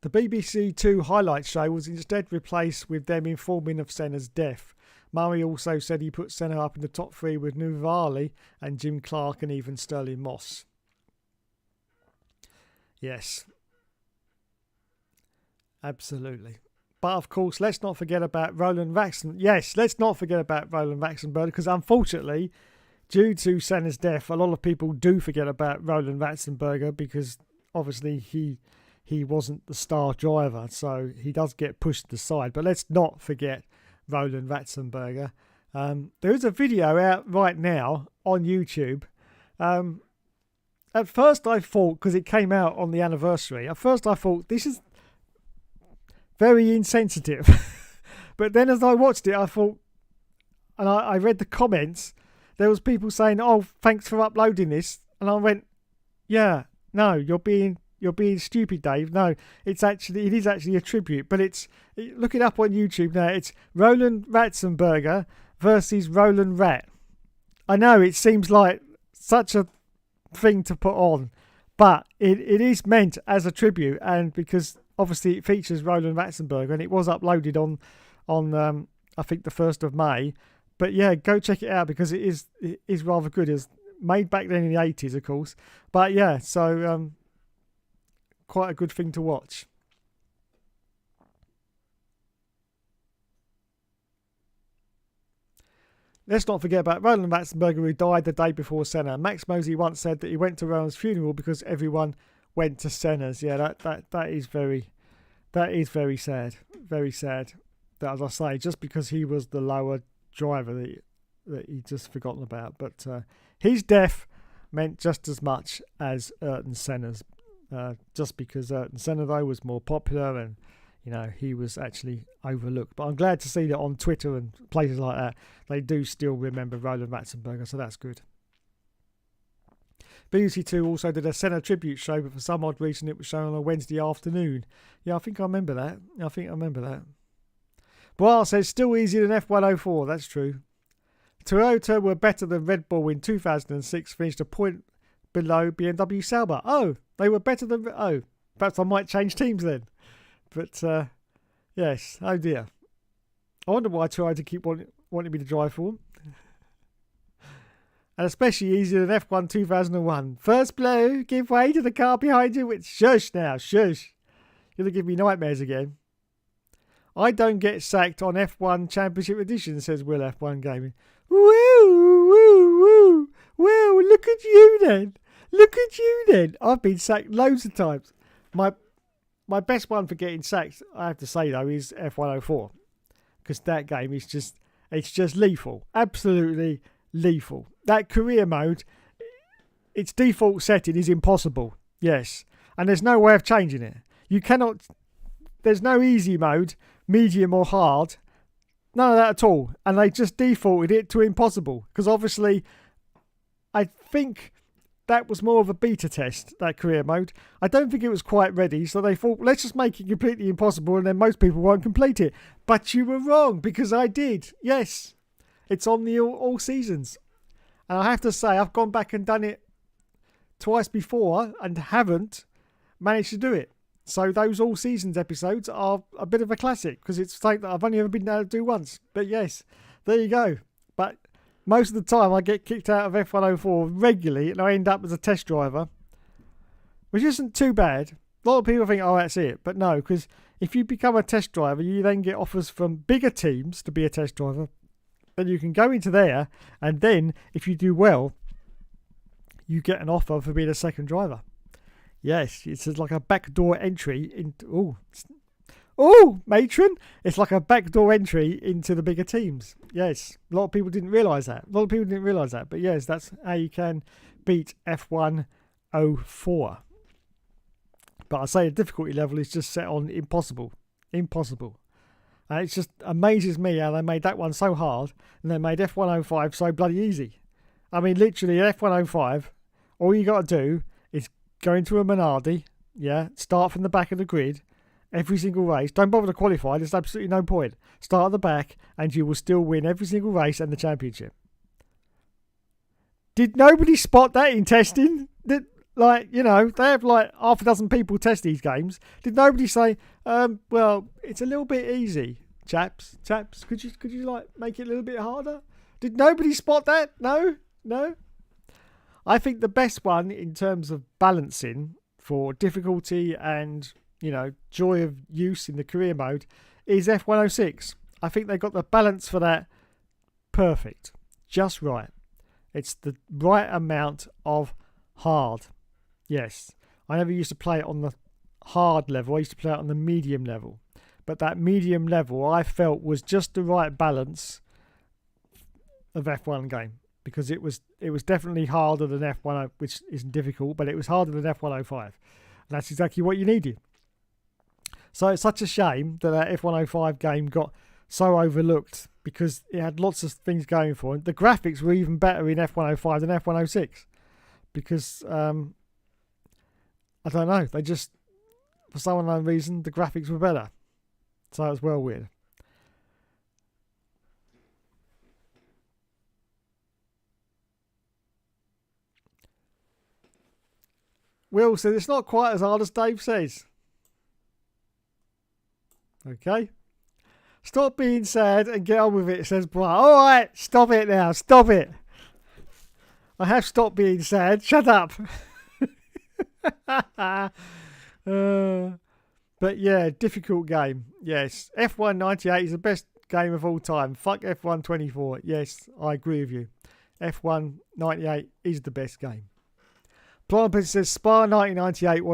[SPEAKER 1] The BBC Two highlight show was instead replaced with them informing of Senna's death. Murray also said he put Senna up in the top 3 with Newey and Jim Clark and even Sterling Moss. Yes. Absolutely. But of course, let's not forget about Roland Ratzenberger. Yes, let's not forget about Roland Ratzenberger, because unfortunately, due to Senna's death, a lot of people do forget about Roland Ratzenberger, because obviously he wasn't the star driver, so he does get pushed to the side. But let's not forget Roland Ratzenberger. There is a video out right now on YouTube. At first I thought, because it came out on the anniversary, at first I thought this is very insensitive. But then as I watched it, I thought, and I read the comments, there was people saying, "Oh, thanks for uploading this." And I went, "Yeah, no, you're being stupid, Dave. No, it is actually a tribute." But look it up on YouTube now. It's Roland Ratzenberger versus Roland Rat. I know it seems like such a thing to put on, but it is meant as a tribute, and because obviously it features Roland Ratzenberger, and it was uploaded on I think the 1st of May. But yeah, go check it out, because it is rather good. It was made back then in the 80s, of course. But yeah, so quite a good thing to watch. Let's not forget about Roland Ratzenberger, who died the day before Senna. Max Mosley once said that he went to Roland's funeral because everyone went to Senna's. Yeah, that is very sad. Very sad. That, as I say, just because he was the lower driver that he just forgotten about. But his death meant just as much as Ayrton Senna's. Just because Ayrton Senna, though, was more popular, and you know, he was actually overlooked. But I'm glad to see that on Twitter and places like that, they do still remember Roland Ratzenberger, so that's good. BBC Two also did a Senna tribute show, but for some odd reason it was shown on a Wednesday afternoon. Yeah, I think I remember that. Bois says, still easier than F104. That's true. Toyota were better than Red Bull in 2006, finished a point below BMW Sauber. Oh, they were better than... Oh, perhaps I might change teams then. But, yes, oh dear. I wonder why Toyota keep wanting me to drive for them. And especially easier than F1 2001. First blow, give way to the car behind you. It's shush now, shush. You're going to give me nightmares again. I don't get sacked on F1 Championship Edition, says Will F1 Gaming. Woo, woo, woo. Well, look at you then. Look at you then. I've been sacked loads of times. My best one for getting sacked, I have to say, though, is F104. Because that game is just lethal. Absolutely lethal. That career mode, its default setting is impossible. Yes. And there's no way of changing it. You cannot... There's no easy mode, medium or hard. None of that at all. And they just defaulted it to impossible. Because obviously, I think that was more of a beta test, that career mode. I don't think it was quite ready. So they thought, let's just make it completely impossible, and then most people won't complete it. But you were wrong, because I did. Yes. It's on the all seasons. And I have to say, I've gone back and done it twice before and haven't managed to do it. So those all seasons episodes are a bit of a classic, because it's something that I've only ever been able to do once. But yes, there you go. But most of the time I get kicked out of F104 regularly, and I end up as a test driver, which isn't too bad. A lot of people think, oh, that's it. But no, because if you become a test driver, you then get offers from bigger teams to be a test driver. Then you can go into there, and then if you do well, you get an offer for being a second driver. Yes, it's like a backdoor entry into. Oh, matron! It's like a backdoor entry into the bigger teams. Yes, a lot of people didn't realise that. But yes, that's how you can beat F104. But I say the difficulty level is just set on impossible. Impossible. And it just amazes me how they made that one so hard and they made F105 so bloody easy. I mean, literally, F105, all you got to do is go into a Minardi, start from the back of the grid, every single race. Don't bother to qualify, there's absolutely no point. Start at the back and you will still win every single race and the championship. Did nobody spot that in testing? They have like half a dozen people test these games. Did nobody say, well, it's a little bit easy, chaps? Could you like make it a little bit harder? Did nobody spot that? No. I think the best one in terms of balancing for difficulty and joy of use in the career mode is F106. I think they got the balance for that perfect, just right. It's the right amount of hard. Yes, I never used to play it on the hard level. I used to play it on the medium level. But that medium level I felt was just the right balance of F1 game. Because it was definitely harder than F1, which isn't difficult, but it was harder than F105. And that's exactly what you needed. So it's such a shame that F105 game got so overlooked because it had lots of things going for it. The graphics were even better in F105 than F106. Because... I don't know. They just, for some unknown reason, the graphics were better. So it was well weird. Will said it's not quite as hard as Dave says. Okay. Stop being sad and get on with it, says Brian. All right, stop it now. Stop it. I have stopped being sad. Shut up. But yeah, difficult game. Yes, F198 is the best game of all time. Fuck F124. Yes, I agree with you. F198 is the best game. Plumper says Spa 1998.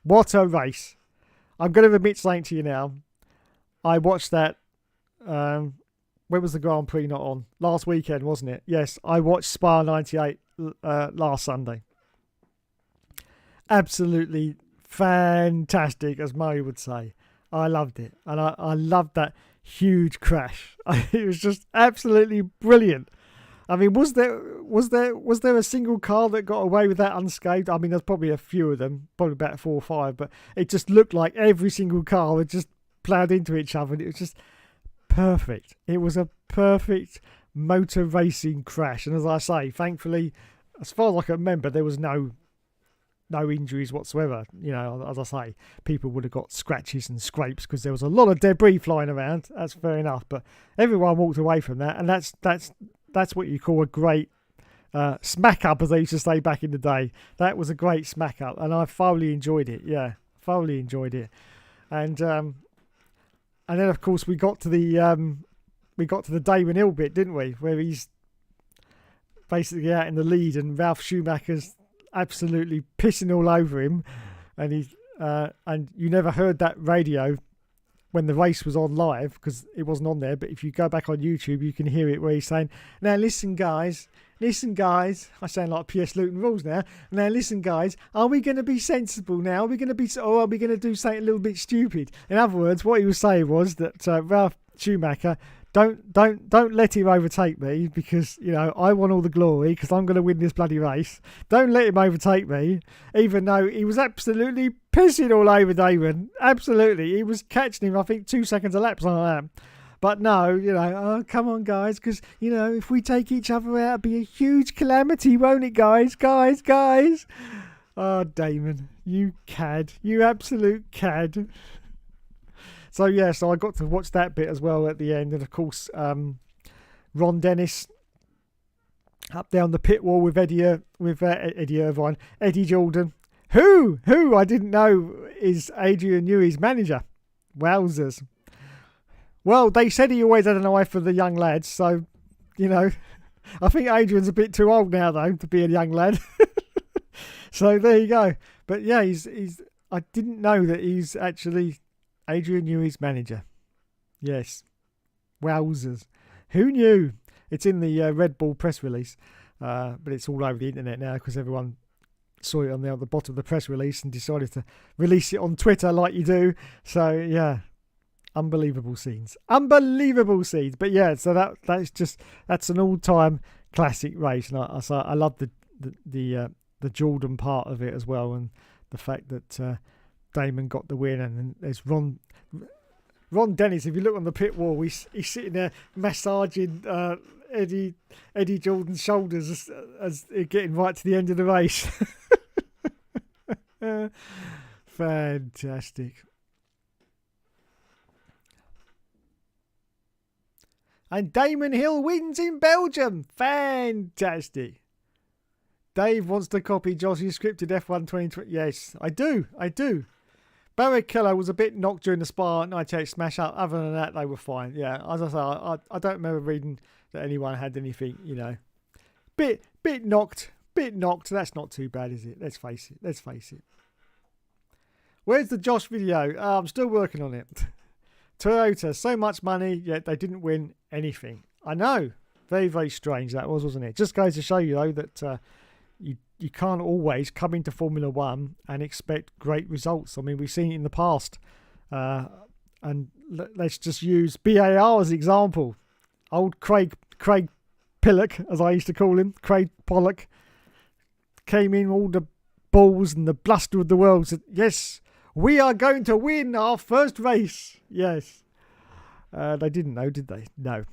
[SPEAKER 1] What a race! I'm going to admit something to you now. I watched that. When was the Grand Prix not on? Last weekend, wasn't it? Yes, I watched Spa 98 last Sunday. Absolutely fantastic, as Murray would say. I loved it, and I loved that huge crash. It was just absolutely brilliant. I mean, was there a single car that got away with that unscathed? I mean, there's probably a few of them, probably about 4 or 5, but it just looked like every single car had just ploughed into each other, and it was just perfect. It was a perfect motor racing crash, and as I say, thankfully, as far as I can remember, there was no injuries whatsoever. As I say, people would have got scratches and scrapes because there was a lot of debris flying around. That's fair enough, but everyone walked away from that, and that's what you call a great smack up, as they used to say back in the day. That was a great smack up, and I thoroughly enjoyed it. Yeah, thoroughly enjoyed it. And then of course we got to the Damon Hill bit, didn't we? Where he's basically out in the lead, and Ralph Schumacher's absolutely pissing all over him, and and you never heard that radio when the race was on live because it wasn't on there, but if you go back on YouTube you can hear it where he's saying, now listen guys, I sound like P.S. Luton rules now listen guys, are we going to be sensible now, are we going to do something a little bit stupid? In other words, what he was saying was that Ralph Schumacher, don't let him overtake me because, I want all the glory because I'm going to win this bloody race. Don't let him overtake me, even though he was absolutely pissing all over Damon. Absolutely. He was catching him, I think, 2 seconds a lap, something like that. But no, oh, come on, guys, because, if we take each other out, it'll be a huge calamity, won't it, guys? Guys. Oh, Damon, you cad. You absolute cad. So I got to watch that bit as well at the end, and of course Ron Dennis up there on the pit wall with Eddie Irvine, Eddie Jordan, Who I didn't know is Adrian Newey's manager. Wowzers. Well, they said he always had an eye for the young lads, so, you know, I think Adrian's a bit too old now, though, to be a young lad. So there you go. But yeah, he's. I didn't know that he's actually Adrian Newey's manager. Yes. Wowzers. Who knew? It's in the Red Bull press release, but it's all over the internet now because everyone saw it on the bottom of the press release and decided to release it on Twitter like you do. So yeah, unbelievable scenes. But yeah, so that's an all-time classic race, and I love the Jordan part of it as well, and the fact that Damon got the win, and then there's Ron Dennis. If you look on the pit wall, he's sitting there massaging Eddie Jordan's shoulders as getting right to the end of the race. Fantastic. And Damon Hill wins in Belgium. Fantastic. Dave wants to copy Josh's scripted F1 2020. Yes, I do. Barrichello was a bit knocked during the Spa 98 smash up. Other than that, they were fine. Yeah, as I say, I don't remember reading that anyone had anything, you know. Bit knocked. That's not too bad, is it? Let's face it. Where's the Josh video? I'm still working on it. Toyota, so much money, yet they didn't win anything. I know. Very, very strange that was, wasn't it? Just goes to show you, though, that you can't always come into Formula One and expect great results. I mean, we've seen it in the past. And let's just use BAR as an example. Old Craig Pillock, as I used to call him, Craig Pollock, came in all the balls and the bluster of the world, said, yes, we are going to win our first race. Yes. They didn't know, did they? No.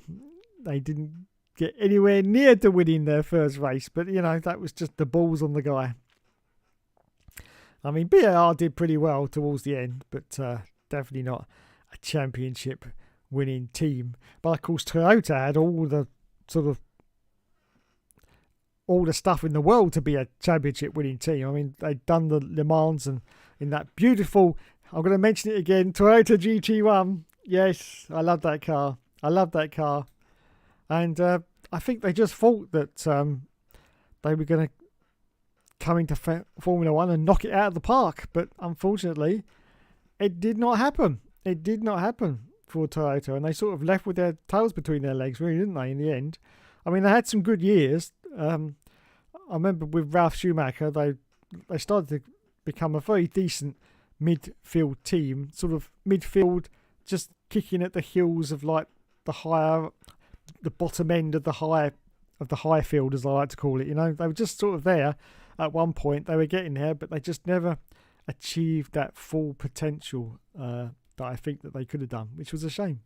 [SPEAKER 1] They didn't get anywhere near to winning their first race, but, you know, that was just the balls on the guy. I mean, BAR did pretty well towards the end, but definitely not a championship winning team. But, of course, Toyota had all the stuff in the world to be a championship winning team. I mean, they'd done the Le Mans, and in that beautiful, I'm going to mention it again, Toyota GT1. Yes, I love that car. And I think they just thought that they were going to come into Formula One and knock it out of the park. But unfortunately, it did not happen. For Toyota. And they sort of left with their tails between their legs, really, didn't they, in the end? I mean, they had some good years. I remember with Ralf Schumacher, they started to become a very decent midfield team. Sort of midfield, just kicking at the heels of like the bottom end of the high field, as I like to call it. You know, they were just sort of there at one point. They were getting there, but they just never achieved that full potential that I think that they could have done, which was a shame.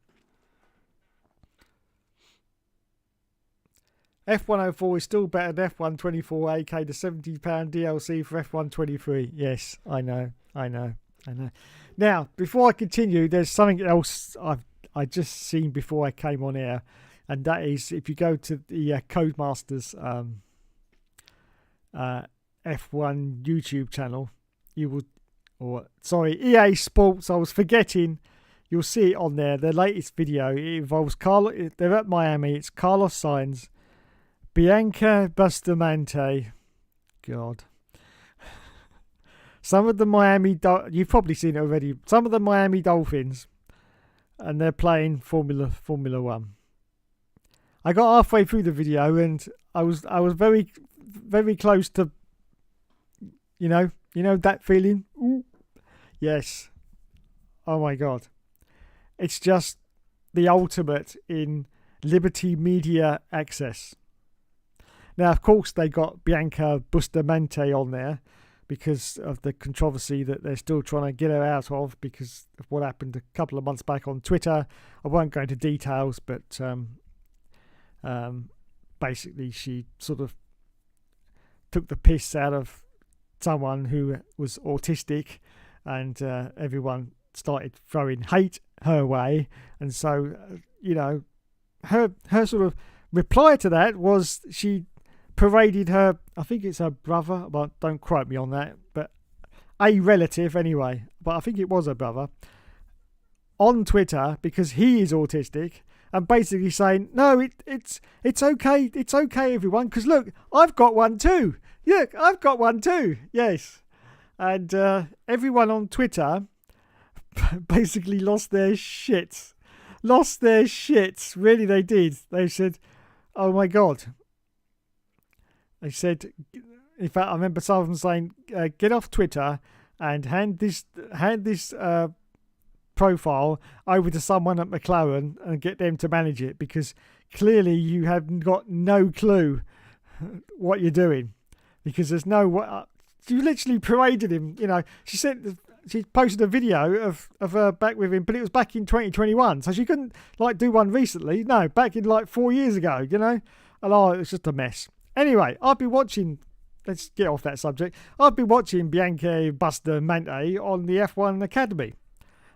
[SPEAKER 1] F104 is still better than F124, aka the £70 DLC for F123. Yes, I know. Now, before I continue, there's something else I just seen before I came on air, and that is if you go to the Codemasters F1 YouTube channel, you will, EA Sports, I was forgetting, you'll see it on there. Their latest video, it involves they're at Miami, it's Carlos Sainz, Bianca Bustamante, God. Some of the Miami, you've probably seen it already, some of the Miami Dolphins, and they're playing Formula One. I got halfway through the video and I was very, very close to, you know that feeling? Ooh. Yes. Oh my God. It's just the ultimate in Liberty Media access. Now, of course, they got Bianca Bustamante on there because of the controversy that they're still trying to get her out of because of what happened a couple of months back on Twitter. I won't go into details, but basically she sort of took the piss out of someone who was autistic, and everyone started throwing hate her way. And so, her sort of reply to that was she paraded her, I think it's her brother, but don't quote me on that, but a relative anyway, but I think it was her brother, on Twitter because he is autistic, and basically saying, no, it's okay, everyone, because look, I've got one too. Look, I've got one too. Yes. And everyone on Twitter basically lost their shits. Really, they did. They said, oh my God. They said, in fact, I remember some of them saying, get off Twitter and hand this profile over to someone at McLaren and get them to manage it, because clearly you have got no clue what you're doing, because there's no... you literally paraded him, you know. She posted a video of her back with him, but it was back in 2021, so she couldn't like do one recently. No, back in like 4 years ago, you know. And it was just a mess. Anyway, I've been watching... let's get off that subject. I've been watching Bianca Bustamante on the F1 Academy.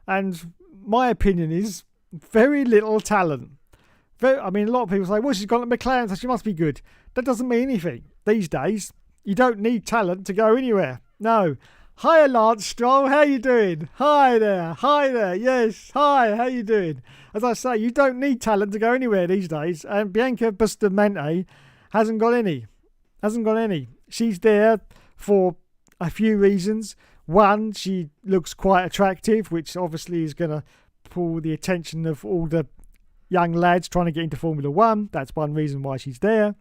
[SPEAKER 1] And my opinion is very little talent. I mean, a lot of people say, well, she's gone to McLaren, so she must be good. That doesn't mean anything. These days, you don't need talent to go anywhere. No. Hi, Lance Stroll. How you doing? Hi there. Yes. Hi. How you doing? As I say, you don't need talent to go anywhere these days. And Bianca Bustamante hasn't got any. She's there for a few reasons. One, she looks quite attractive, which obviously is going to pull the attention of all the young lads trying to get into Formula One. That's one reason why she's there.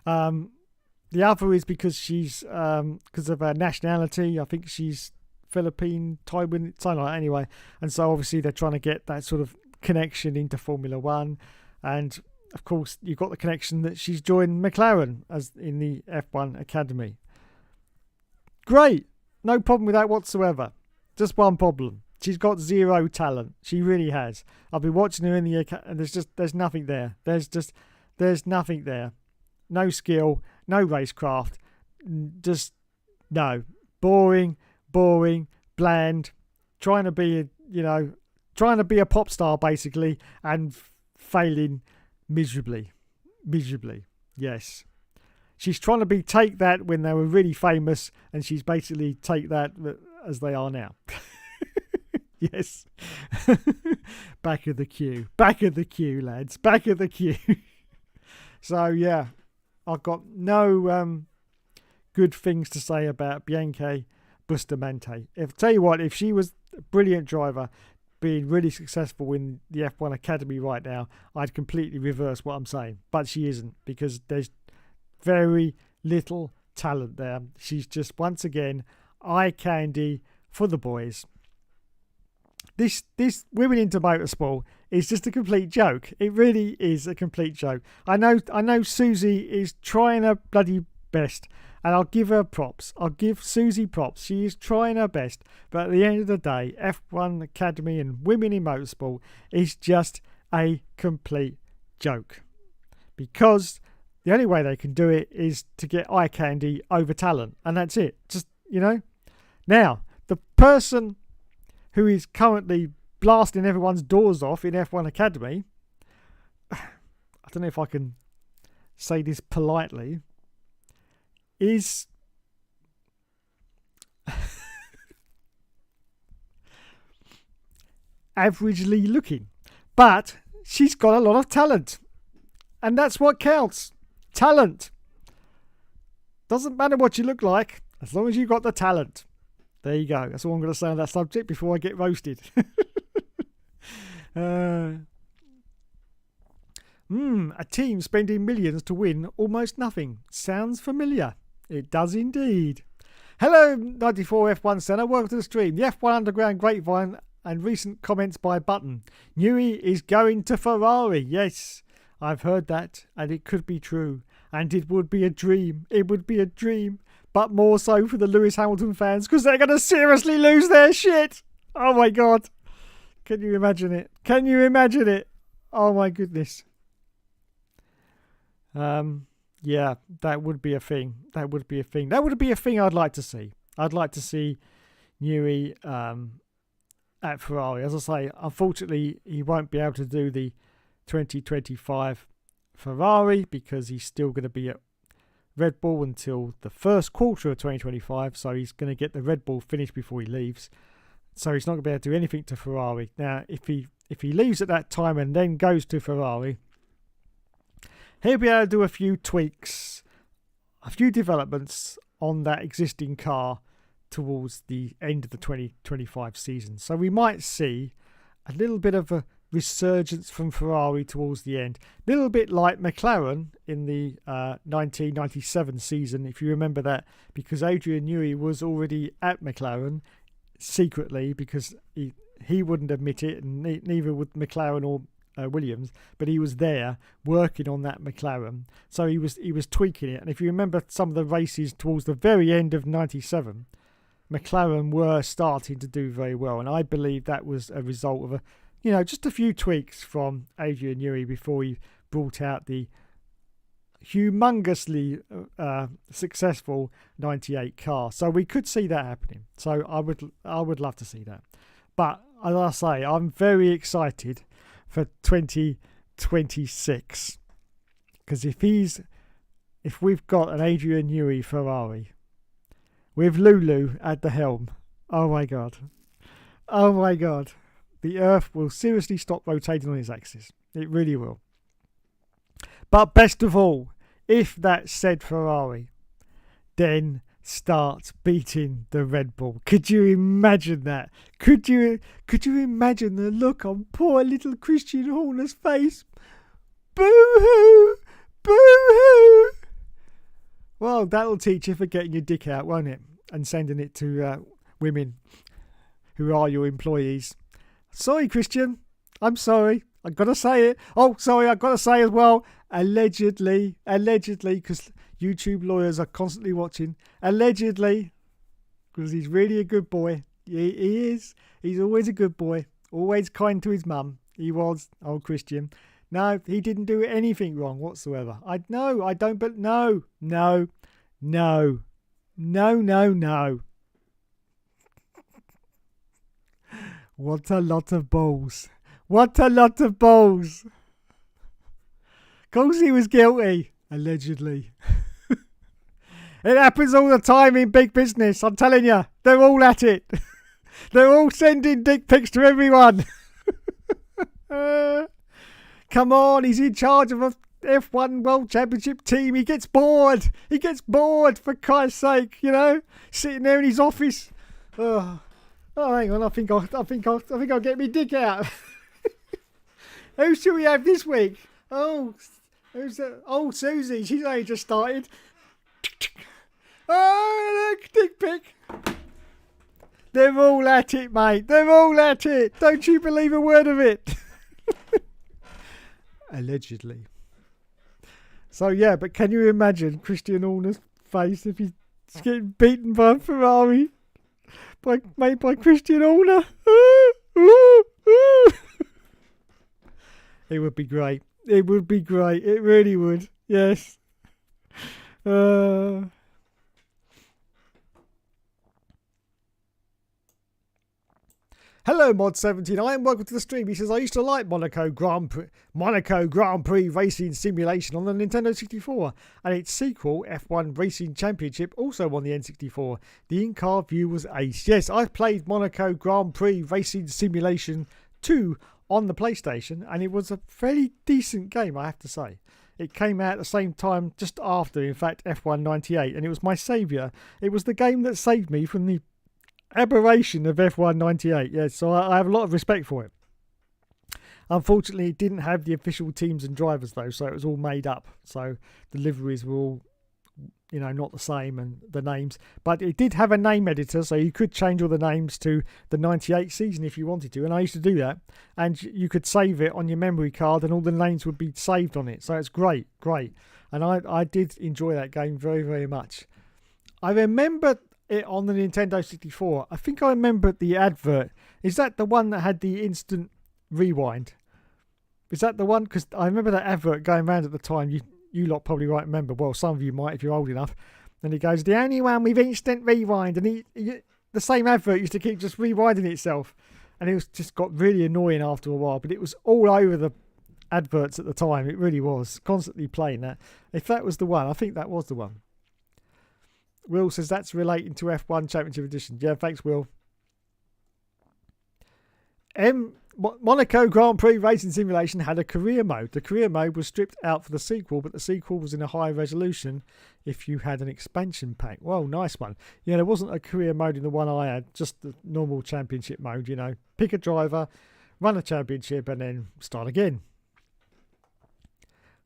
[SPEAKER 1] The other is because she's because of her nationality. I think she's Philippine, Taiwan, something like that anyway. And so obviously they're trying to get that sort of connection into Formula One. And of course you've got the connection that she's joined McLaren as in the F1 Academy. Great. No problem with that whatsoever. Just one problem. She's got zero talent. She really has. I've been watching her in the and there's nothing there. There's nothing there. No skill, no racecraft. Just no. Boring, bland. Trying to be a pop star basically, and failing miserably. Yes. She's trying to take that when they were really famous, and she's basically take that as they are now. Yes. Back of the queue, lads. Back of the queue. So, yeah, I've got no good things to say about Bianca Bustamante. Tell you what, if she was a brilliant driver, being really successful in the F1 Academy right now, I'd completely reverse what I'm saying. But she isn't, because there's very little talent there. She's just, once again, eye candy for the boys. This Women into Motorsport is just a complete joke. It really is a complete joke. I know Susie is trying her bloody best, and I'll give her props. I'll give Susie props. She is trying her best. But at the end of the day, F1 Academy and Women in Motorsport is just a complete joke. Because the only way they can do it is to get eye candy over talent. And that's it. Just, Now, the person who is currently blasting everyone's doors off in F1 Academy, I don't know if I can say this politely, is averagely looking. But she's got a lot of talent. And that's what counts. Talent. Doesn't matter what you look like, as long as you've got the talent. There you go. That's all I'm going to say on that subject before I get roasted. A team spending millions to win almost nothing. Sounds familiar. It does indeed. Hello, 94 F1 Centre. Welcome to the stream. The F1 Underground Grapevine and recent comments by Button. Newey is going to Ferrari. Yes, I've heard that, and it could be true. And it would be a dream. It would be a dream. But more so for the Lewis Hamilton fans, because they're going to seriously lose their shit. Oh my God. Can you imagine it? Oh my goodness. Yeah, that would be a thing. That would be a thing I'd like to see. I'd like to see Newey at Ferrari. As I say, unfortunately, he won't be able to do the 2025 Ferrari because he's still going to be at Red Bull until the first quarter of 2025, so he's going to get the Red Bull finished before he leaves. So he's not going to be able to do anything to Ferrari. Now, if he leaves at that time and then goes to Ferrari, he'll be able to do a few tweaks, a few developments on that existing car towards the end of the 2025 season. So we might see a little bit of a resurgence from Ferrari towards the end. A little bit like McLaren in the 1997 season, if you remember that, because Adrian Newey was already at McLaren secretly, because he wouldn't admit it, and neither would McLaren or Williams, but he was there working on that McLaren. So he was tweaking it. And if you remember some of the races towards the very end of 97, McLaren were starting to do very well, and I believe that was a result of just a few tweaks from Adrian Newey before he brought out the humongously successful 98 car. So we could see that happening. So I would love to see that. But as I say, I'm very excited for 2026, because if we've got an Adrian Newey Ferrari with Lulu at the helm, oh my god, the Earth will seriously stop rotating on its axis. It really will. But best of all, if that said Ferrari then starts beating the Red Bull, could you imagine that? Could you imagine the look on poor little Christian Horner's face? Boo-hoo! Boo-hoo! Well, that'll teach you for getting your dick out, won't it? And sending it to women who are your employees. Sorry, Christian. I'm sorry. I've got to say it. Oh, sorry. I've got to say as well. Allegedly, because YouTube lawyers are constantly watching. Allegedly, because he's really a good boy. He is. He's always a good boy. Always kind to his mum. He was, old Christian. No, he didn't do anything wrong whatsoever. I don't, but no. What a lot of balls. What a lot of balls. Of course he was guilty, allegedly. It happens all the time in big business, I'm telling you. They're all at it. They're all sending dick pics to everyone. Come on, he's in charge of a F1 World Championship team. He gets bored. For Christ's sake, sitting there in his office. Oh, hang on. I think I'll get me dick out. Who should we have this week? Oh, who's that? Oh, Susie. She's only just started. Oh, look, dick pic. They're all at it, mate. They're all at it. Don't you believe a word of it? Allegedly. So, yeah, but can you imagine Christian Horner's face if he's getting beaten by a Ferrari? Made by Christian Horner? It would be great. It would be great. It really would. Yes. Hello, Mod79. Welcome to the stream. He says, I used to like Monaco Grand Prix Racing Simulation on the Nintendo 64, and its sequel, F1 Racing Championship, also on the N64. The in-car view was ace. Yes, I played Monaco Grand Prix Racing Simulation 2 on the PlayStation, and it was a fairly decent game, I have to say. It came out at the same time, just after, in fact, F1 98, and it was my saviour. It was the game that saved me from the aberration of F1 98. Yes, so I have a lot of respect for it. Unfortunately, it didn't have the official teams and drivers, though, so it was all made up. So the liveries were all, not the same, and the names. But it did have a name editor, so you could change all the names to the 98 season if you wanted to, and I used to do that. And you could save it on your memory card, and all the names would be saved on it. So it's great. And I did enjoy that game very, very much. I remember it on the Nintendo 64. I think I remember the advert. Is that the one that had the instant rewind? Is that the one? Because I remember that advert going around at the time. You lot probably might remember. Well, some of you might if you're old enough. And he goes, the only one with instant rewind. And the same advert used to keep just rewinding itself. And it was just got really annoying after a while. But it was all over the adverts at the time. It really was. Constantly playing that. If that was the one, I think that was the one. Will says that's relating to F1 Championship Edition. Yeah, thanks, Will. Monaco Grand Prix Racing Simulation had a career mode. The career mode was stripped out for the sequel, but the sequel was in a high resolution if you had an expansion pack. Well, nice one. Yeah, there wasn't a career mode in the one I had, just the normal championship mode, you know. Pick a driver, run a championship, and then start again.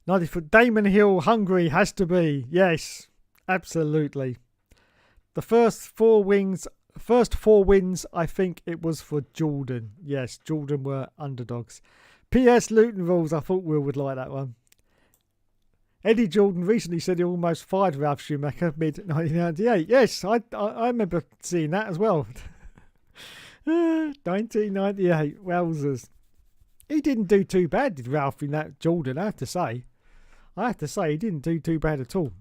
[SPEAKER 1] 90-foot Damon Hill, Hungary has to be. Yes, absolutely. The first four wins, I think it was for Jordan. Yes, Jordan were underdogs. P.S. Luton rules, I thought Will would like that one. Eddie Jordan recently said he almost fired Ralph Schumacher mid-1998. Yes, I remember seeing that as well. 1998, wowzers. He didn't do too bad, did Ralph, in that Jordan, I have to say. He didn't do too bad at all.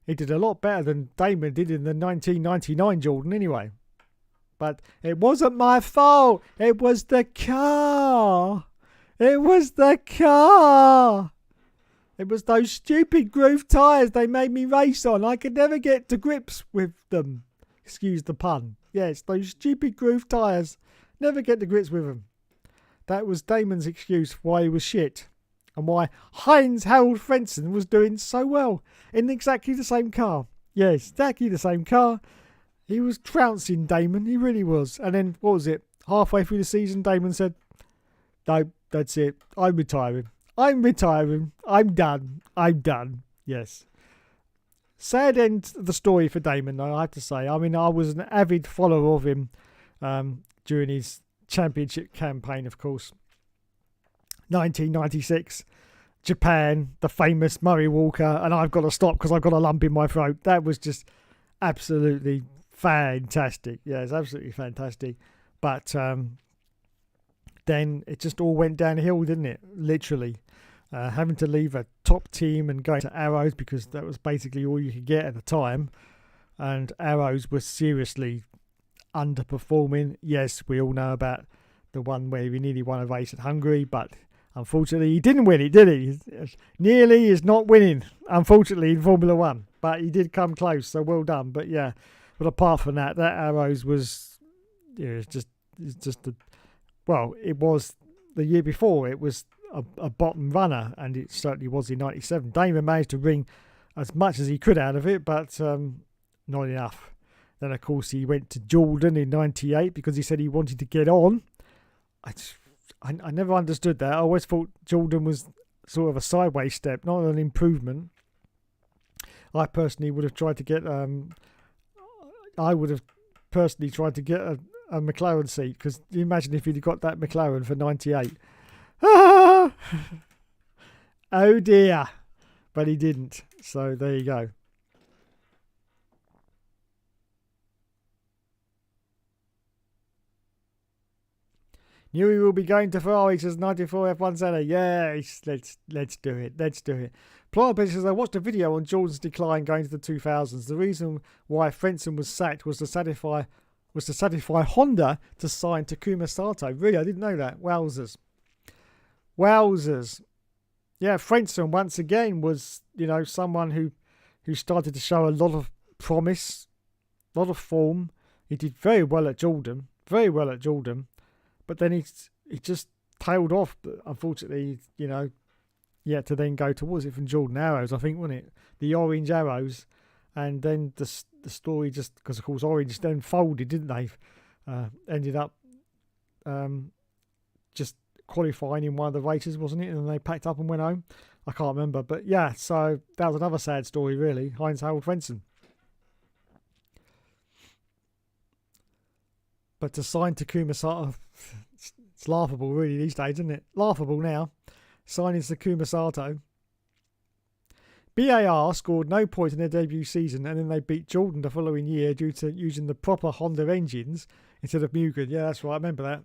[SPEAKER 1] He did a lot better than Damon did in the 1999 Jordan anyway. But it wasn't my fault. It was the car. It was the car. It was those stupid groove tyres they made me race on. I could never get to grips with them. Excuse the pun. Yes, those stupid groove tyres. Never get to grips with them. That was Damon's excuse why he was shit. And why Heinz Harold Frentzen was doing so well in exactly the same car. Yes, exactly the same car. He was trouncing Damon, he really was. And then, what was it? Halfway through the season, Damon said, no, that's it. I'm retiring. I'm done. Yes. Sad end to the story for Damon, though, I have to say. I mean, I was an avid follower of him during his championship campaign, of course. 1996, Japan, the famous Murray Walker, and I've got to stop because I've got a lump in my throat. That was just absolutely fantastic. Yeah, it's absolutely fantastic. But then it just all went downhill, didn't it? Literally. Having to leave a top team and going to Arrows because that was basically all you could get at the time. And Arrows was seriously underperforming. Yes, we all know about the one where he nearly won a race at Hungary, but unfortunately he didn't win it, did he? Nearly is not winning, unfortunately, in Formula 1. But he did come close, so well done. But yeah, but apart from that, that Arrows was, yeah, it's just well, it was the year before, it was a bottom runner, and it certainly was in 97. Damon managed to wring as much as he could out of it, but not enough. Then, of course, he went to Jordan in 98 because he said he wanted to get on. I never understood that. I always thought Jordan was sort of a sideways step, not an improvement. I personally would have tried to get a McLaren seat, because you imagine if he'd got that McLaren for 98. Oh dear. But he didn't. So there you go. Newey will be going to Ferrari, says 94 F1 Senna. Yes, let's do it. Pliable says, I watched a video on Jordan's decline going to the 2000s. The reason why Frentzen was sacked was to satisfy Honda to sign Takuma Sato. Really, I didn't know that. Wowzers. Yeah, Frentzen once again was, someone who started to show a lot of promise, a lot of form. He did very well at Jordan. But then he just tailed off, unfortunately, to then go towards it from Jordan Arrows, I think, wasn't it? The Orange Arrows. And then the story just, because of course Orange then folded, didn't they? Ended up just qualifying in one of the races, wasn't it? And then they packed up and went home. I can't remember. But yeah, so that was another sad story, really. Heinz Harold Frentzen. But to sign Takuma Sato, it's laughable really these days, isn't it? Laughable now. Signing Takuma Sato. BAR scored no points in their debut season, and then they beat Jordan the following year due to using the proper Honda engines instead of Mugen. Yeah, that's right. I remember that.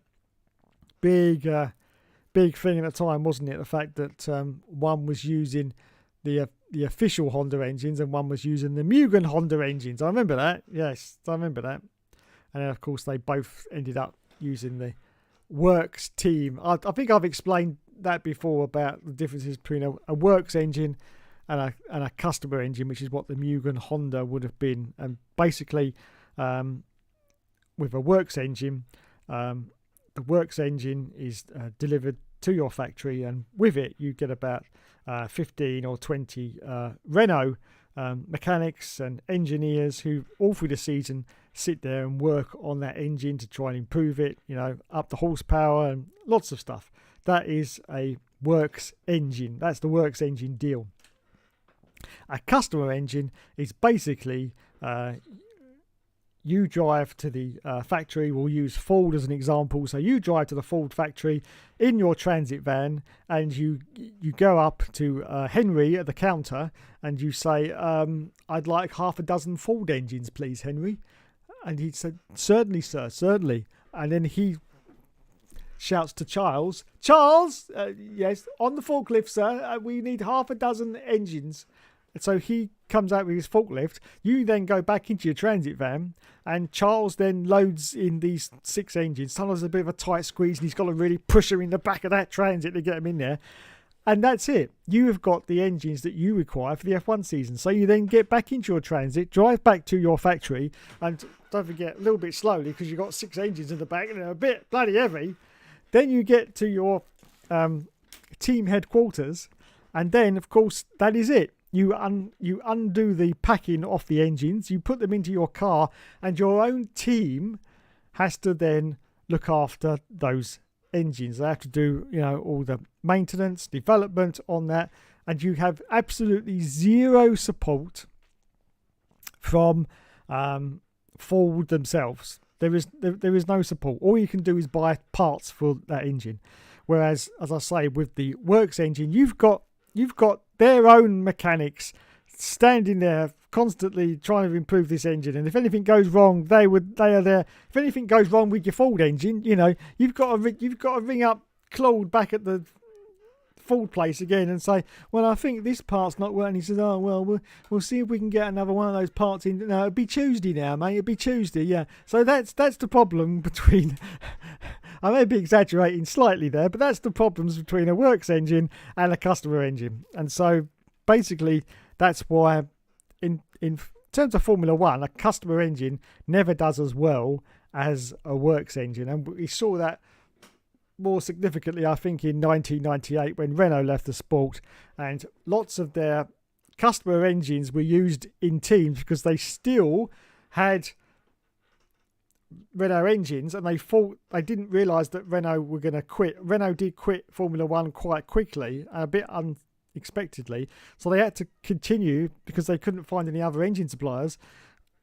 [SPEAKER 1] Big thing at the time, wasn't it? The fact that one was using the official Honda engines and one was using the Mugen Honda engines. I remember that. Yes, I remember that. And then, of course, they both ended up using the Works team. I think I've explained that before about the differences between a Works engine and a customer engine, which is what the Mugen Honda would have been. And basically, with a works engine, the works engine is delivered to your factory, and with it you get about 15 or 20 Renault mechanics and engineers who all through the season sit there and work on that engine to try and improve it, up the horsepower and lots of stuff. That is a works engine. That's the works engine deal. A customer engine is basically you drive to the factory. We'll use Ford as an example. So you drive to the Ford factory in your transit van, and you go up to Henry at the counter and you say, I'd like half a dozen Ford engines, please, Henry. And he said, certainly, sir, certainly. And then he shouts to Charles, yes, on the forklift, sir, we need half a dozen engines. So he comes out with his forklift. You then go back into your transit van, and Charles then loads in these 6 engines. Sometimes a bit of a tight squeeze, and he's got to really push them in the back of that transit to get them in there. And that's it. You have got the engines that you require for the F1 season. So you then get back into your transit, drive back to your factory, and don't forget, a little bit slowly because you've got 6 engines in the back and they're a bit bloody heavy. Then you get to your team headquarters, and then, of course, that is it. You undo the packing off the engines, you put them into your car, and your own team has to then look after those engines. They have to do, all the maintenance, development on that, and you have absolutely zero support from Ford themselves. There is no support. All you can do is buy parts for that engine. Whereas, as I say, with the works engine, you've got their own mechanics standing there constantly trying to improve this engine, and if anything goes wrong, they are there. If anything goes wrong with your Ford engine, you've got to ring up Claude back at the Ford place again and say, well, I think this part's not working. He says, oh well, we'll see if we can get another one of those parts in. No, it'll be Tuesday now, mate. It'll be Tuesday, yeah. So that's the problem between. I may be exaggerating slightly there, but that's the problems between a works engine and a customer engine. And so basically that's why in terms of Formula One, a customer engine never does as well as a works engine. And we saw that more significantly, I think, in 1998 when Renault left the sport, and lots of their customer engines were used in teams because they still had Renault engines, and they didn't realise that Renault were going to quit. Renault did quit Formula One quite quickly, a bit unexpectedly, so they had to continue because they couldn't find any other engine suppliers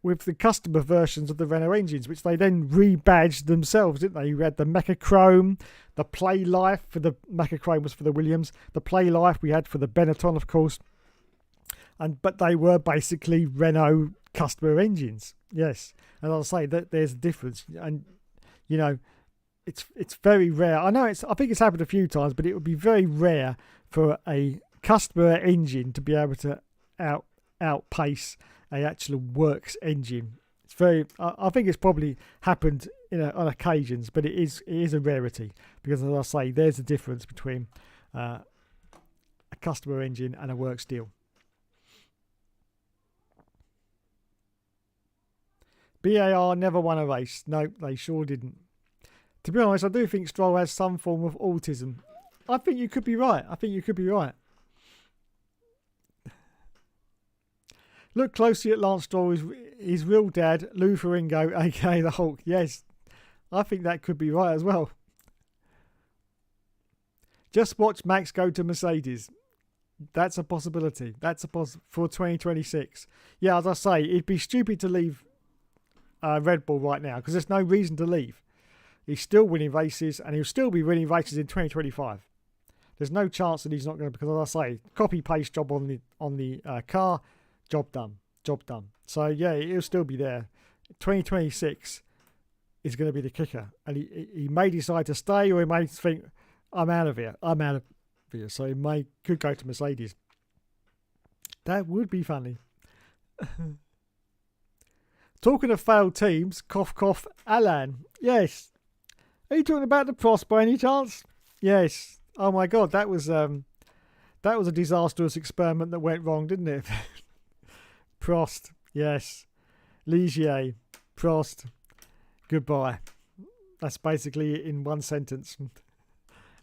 [SPEAKER 1] with the customer versions of the Renault engines, which they then rebadged themselves, didn't they? You had the Mechachrome, the Play Life for the Mechachrome was for the Williams, the Play Life we had for the Benetton, of course, but they were basically Renault customer engines. Yes, and I'll say that there's a difference, and it's very rare. I think it's happened a few times, but it would be very rare for a customer engine to be able to outpace a actual works engine. It's very. I think it's probably happened on occasions, but it is a rarity because, as I say, there's a difference between a customer engine and a works deal. BAR never won a race. No, they sure didn't. To be honest, I do think Stroll has some form of autism. I think you could be right. Look closely at Lance Stroll, his real dad, Lou Ferrigno, aka the Hulk. Yes, I think that could be right as well. Just watch Max go to Mercedes. That's a possibility. For 2026. Yeah, as I say, it'd be stupid to leave Red Bull right now because there's no reason to leave. He's still winning races, and he'll still be winning races in 2025. There's no chance that he's not going to, because as I say, copy paste job on the car, job done. So yeah, he'll still be there. 2026 is going to be the kicker, and he may decide to stay, or he may think, I'm out of here. So he could go to Mercedes. That would be funny. Talking of failed teams, cough cough, Alan. Yes. Are you talking about the Prost by any chance? Yes. Oh my God, that was That was a disastrous experiment that went wrong, didn't it? Prost, yes. Ligier, Prost, goodbye. That's basically it in one sentence.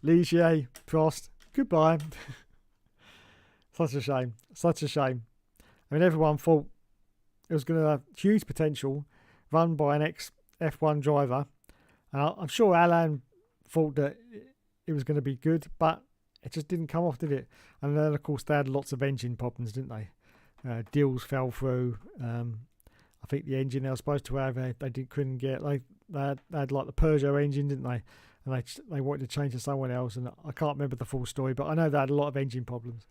[SPEAKER 1] Ligier, Prost, goodbye. Such a shame. Such a shame. I mean, everyone thought it was going to have huge potential, run by an ex-F1 driver. I'm sure Alan thought that it was going to be good, but it just didn't come off, did it? And then, of course, they had lots of engine problems, didn't they? Deals fell through. I think the engine they were supposed to have, couldn't get. They had like the Peugeot engine, didn't they? And they wanted to change to someone else, and I can't remember the full story, but I know they had a lot of engine problems.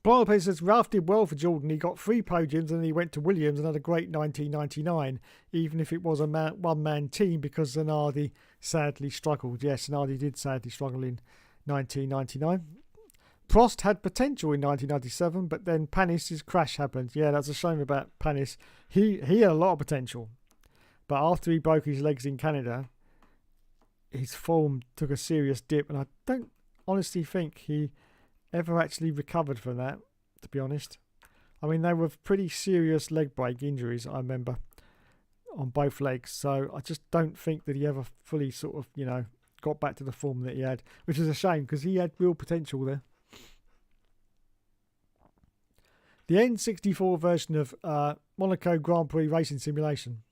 [SPEAKER 1] Brian says Ralph did well for Jordan. He got 3 podiums and then he went to Williams and had a great 1999, even if it was a one-man team, because Zanardi sadly struggled. Yes, Zanardi did sadly struggle in 1999. Prost had potential in 1997, but then Panis's crash happened. Yeah, that's a shame about Panis. He had a lot of potential, but after he broke his legs in Canada, his form took a serious dip, and I don't honestly think he ever actually recovered from that, to be honest. I mean, they were pretty serious leg break injuries, I remember, on both legs. So I just don't think that he ever fully sort of, got back to the form that he had, which is a shame because he had real potential there. The N64 version of Monaco Grand Prix Racing Simulation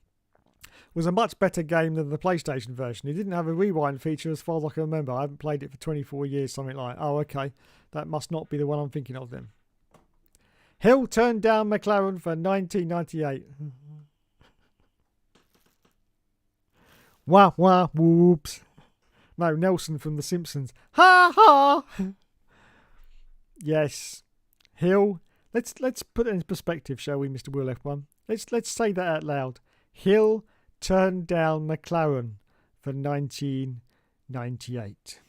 [SPEAKER 1] was a much better game than the PlayStation version. It didn't have a rewind feature as far as I can remember. I haven't played it for 24 years, something like that. Oh, okay. That must not be the one I'm thinking of then. Hill turned down McLaren for 1998. Wah, wah, whoops. No, Nelson from The Simpsons. Ha, ha! Yes. Hill. Let's put it in perspective, shall we, Mr. Will F1? Let's say that out loud. Hill turned down McLaren for 1998.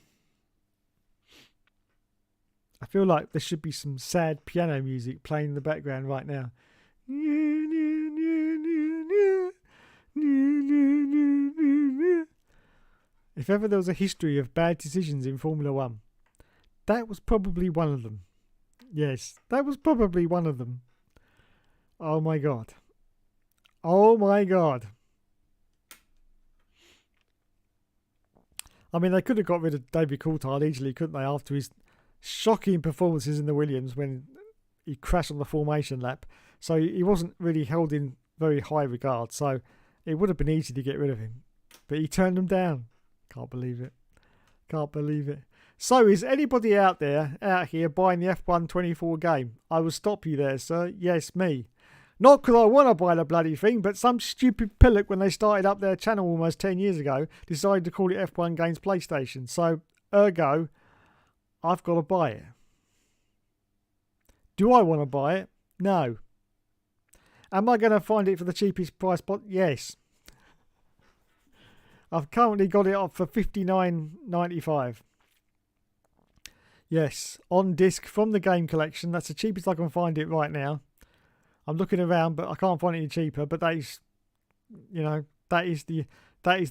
[SPEAKER 1] I feel like there should be some sad piano music playing in the background right now. If ever there was a history of bad decisions in Formula One, that was probably one of them. Yes, that was probably one of them. Oh my God. Oh my God. I mean, they could have got rid of David Coulthard easily, couldn't they, after his shocking performances in the Williams when he crashed on the formation lap. So he wasn't really held in very high regard. So it would have been easy to get rid of him. But he turned them down. Can't believe it. Can't believe it. So is anybody out here buying the F1 24 game? I will stop you there, sir. Yes, me. Not because I want to buy the bloody thing, but some stupid pillock when they started up their channel almost 10 years ago decided to call it F1 Games PlayStation. So, ergo, I've got to buy it. Do I want to buy it? No. Am I going to find it for the cheapest price? Yes. I've currently got it up for $59.95. Yes, on disc from the game collection. That's the cheapest I can find it right now. I'm looking around, but I can't find it any cheaper. But that is, that is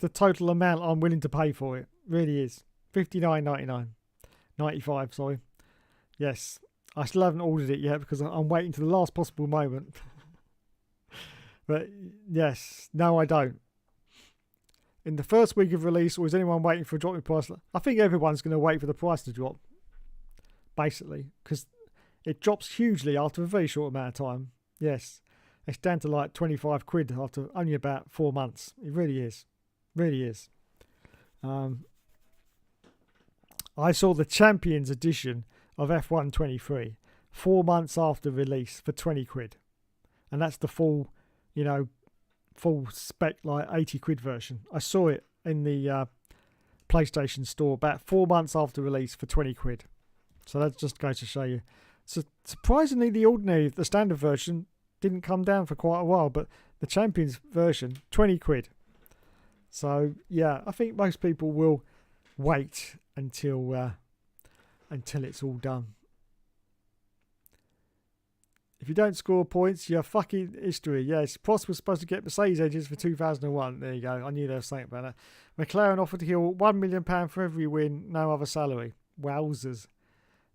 [SPEAKER 1] the total amount I'm willing to pay for it. Really is $59.99, 95. Sorry. Yes, I still haven't ordered it yet because I'm waiting to the last possible moment. But yes, no, I don't. In the first week of release, or is anyone waiting for a drop in price? I think everyone's going to wait for the price to drop, basically, because it drops hugely after a very short amount of time. Yes, it's down to like 25 quid after only about 4 months. It really is. Really is. I saw the Champions edition of F1 23 4 months after release for 20 quid. And that's the full, full spec, like 80 quid version. I saw it in the PlayStation store about 4 months after release for 20 quid. So that just goes to show you. So surprisingly, the standard version didn't come down for quite a while, but the Champions version, 20 quid. So yeah, I think most people will wait until it's all done. If you don't score points, you're fucking history. Yes, Prost was supposed to get Mercedes edges for 2001. There you go. I knew there was something about that. McLaren offered Hill £1 million for every win, no other salary. Wowzers.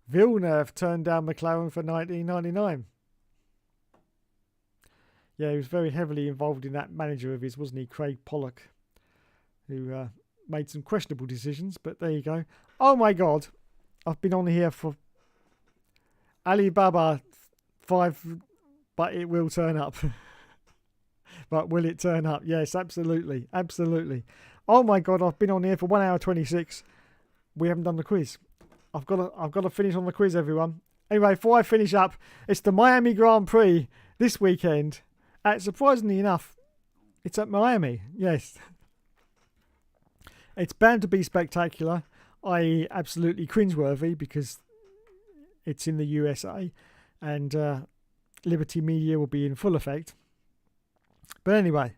[SPEAKER 1] Villeneuve turned down McLaren for 1999. Yeah, he was very heavily involved in that manager of his, wasn't he? Craig Pollock, who made some questionable decisions, but there you go. Oh my God, I've been on here for Alibaba 5, but it will turn up. But will it turn up? Yes, absolutely. Absolutely. Oh my God, I've been on here for 1 hour 26. We haven't done the quiz. I've got to finish on the quiz, everyone. Anyway, before I finish up, it's the Miami Grand Prix this weekend. Surprisingly enough, it's at Miami. Yes. It's bound to be spectacular, i.e. absolutely cringeworthy, because it's in the USA and Liberty Media will be in full effect. But anyway,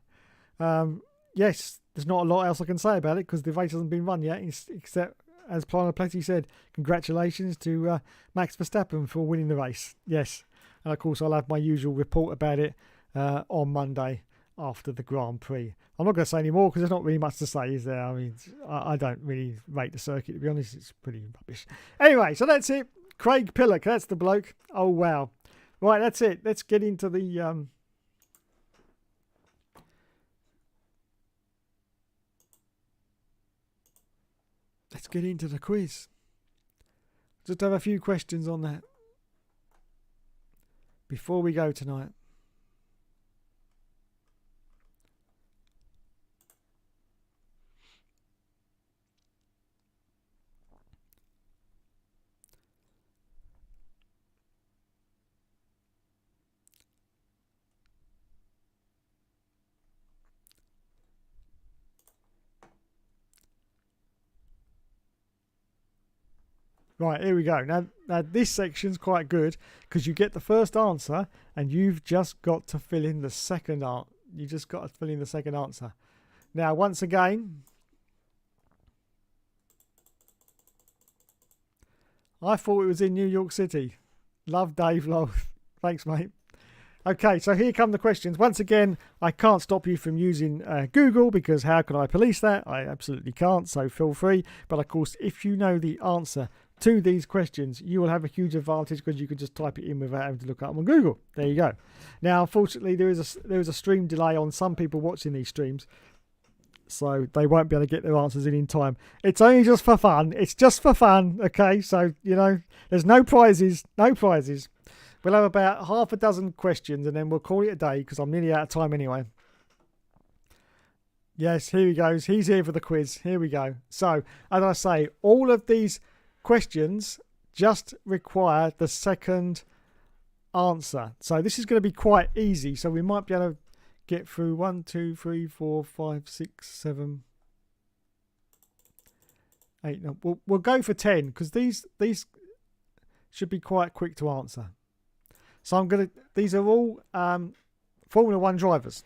[SPEAKER 1] yes, there's not a lot else I can say about it because the race hasn't been run yet, except, as Plana Pletti said, congratulations to Max Verstappen for winning the race. Yes, and of course I'll have my usual report about it on Monday after the Grand Prix. I'm not going to say any more because there's not really much to say, is there? I mean, I don't really rate the circuit, to be honest. It's pretty rubbish. Anyway, so that's it. Craig Pillock, that's the bloke. Oh, wow. Right, that's it. Let's get into the... Let's get into the quiz. Just have a few questions on that before we go tonight. Right, here we go. Now this section's quite good because you get the first answer and you've just got to fill in the second answer. You just got to fill in the second answer. Now, once again, I thought it was in New York City. Love, Dave. Love. Thanks, mate. Okay, so here come the questions. Once again, I can't stop you from using Google because how can I police that? I absolutely can't, so feel free. But of course, if you know the answer to these questions, you will have a huge advantage because you can just type it in without having to look up on Google. There you go. Now, unfortunately, there is a stream delay on some people watching these streams, so they won't be able to get their answers in time. It's only just for fun. It's just for fun, okay? So, you know, there's no prizes, no prizes. We'll have about half a dozen questions and then we'll call it a day because I'm nearly out of time anyway. Yes, here he goes. He's here for the quiz. Here we go. So, as I say, all of these questions just require the second answer. So this is going to be quite easy. So we might be able to get through 1, 2, 3, 4, 5, 6, 7, 8. No, we'll go for 10 because these should be quite quick to answer. So these are all Formula 1 drivers.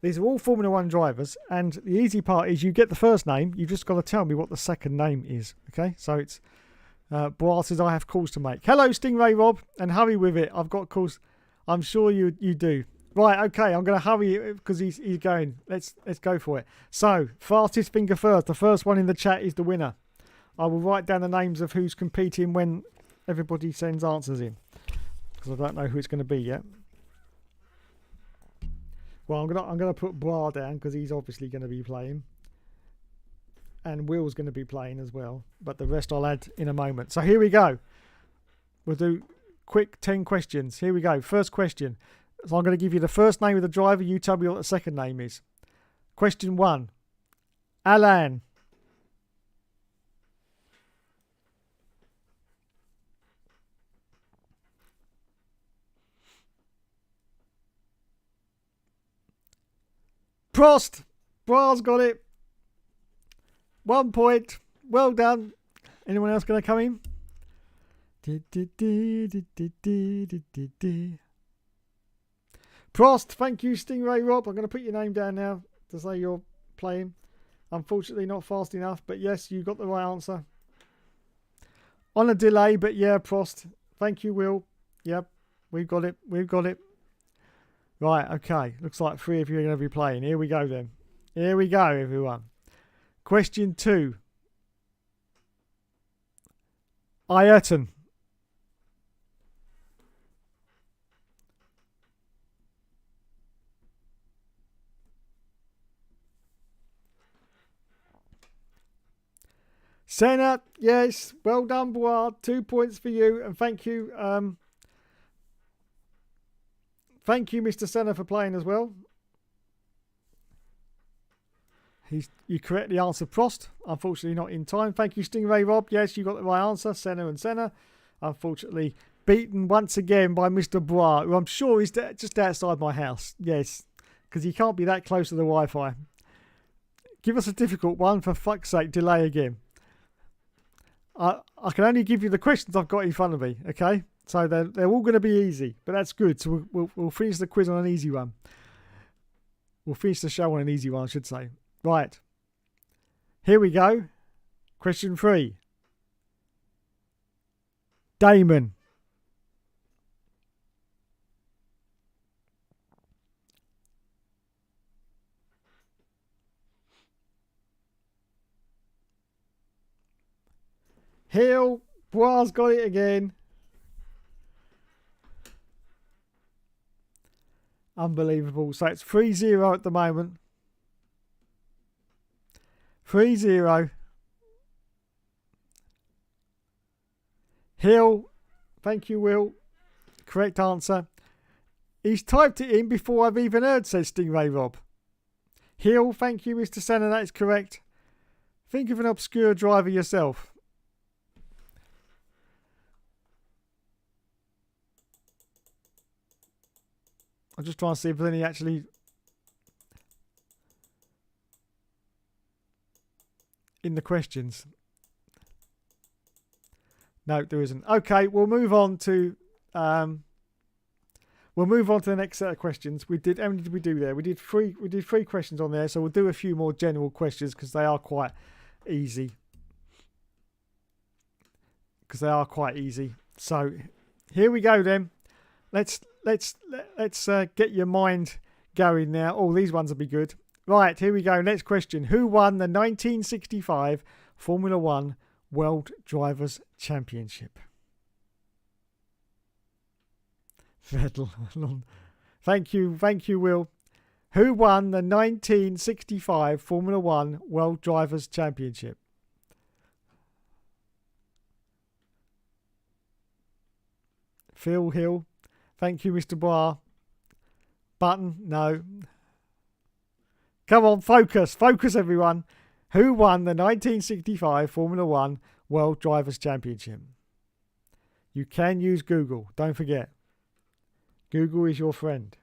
[SPEAKER 1] These are all Formula 1 drivers, and the easy part is you get the first name, you've just got to tell me what the second name is. Okay, so it's Boaz says, I have calls to make. Hello, Stingray Rob, and hurry with it. I've got calls. I'm sure you do. Right, okay, I'm going to hurry because he's going. Let's go for it. So, fastest finger first. The first one in the chat is the winner. I will write down the names of who's competing when everybody sends answers in, because I don't know who it's going to be yet. Well, I'm gonna put Bra down because he's obviously going to be playing, and Will's going to be playing as well. But the rest I'll add in a moment. So here we go. We'll do quick 10 questions. Here we go. First question. So I'm going to give you the first name of the driver. You tell me what the second name is. Question 1. Alain. Prost. Bra's got it. 1 point. Well done. Anyone else going to come in? Prost. Thank you, Stingray Rob. I'm going to put your name down now to say you're playing. Unfortunately, not fast enough. But yes, you got the right answer. On a delay, but yeah, Prost. Thank you, Will. Yep. We've got it. We've got it. Right, okay. Looks like 3 of you are going to be playing. Here we go then. Here we go, everyone. Question 2. Ayrton. Senna, yes, well done, Bois. 2 points for you, and thank you, Mr. Senna, for playing as well. You correctly answered Prost. Unfortunately, not in time. Thank you, Stingray Rob. Yes, you got the right answer. Senna and Senna. Unfortunately, beaten once again by Mr. Bois, who I'm sure is just outside my house. Yes, because he can't be that close to the Wi-Fi. Give us a difficult one, for fuck's sake. Delay again. I can only give you the questions I've got in front of me, okay? So they're all going to be easy, but that's good. So we'll finish the quiz on an easy one. We'll finish the show on an easy one, I should say. Right. Here we go. Question 3. Damon. Hill. Bois got it again. Unbelievable. So it's 3-0 at the moment. 3-0. Hill. Thank you, Will. Correct answer. He's typed it in before I've even heard, says Stingray Rob. Hill. Thank you, Mr. Senna. That is correct. Think of an obscure driver yourself. I'm just trying to see if there's any actually in the questions. No, there isn't. Okay, we'll move on to the next set of questions. How many did we do there? We did three questions on there, so we'll do a few more general questions because they are quite easy. So here we go then. Let's get your mind going now. Oh, these ones will be good. Right, here we go. Next question. Who won the 1965 Formula One World Drivers' Championship? Vettel. Thank you, Will. Who won the 1965 Formula One World Drivers' Championship? Phil Hill. Thank you, Mr. Bois. Button, no. Come on, focus, everyone. Who won the 1965 Formula One World Drivers' Championship? You can use Google, don't forget. Google is your friend.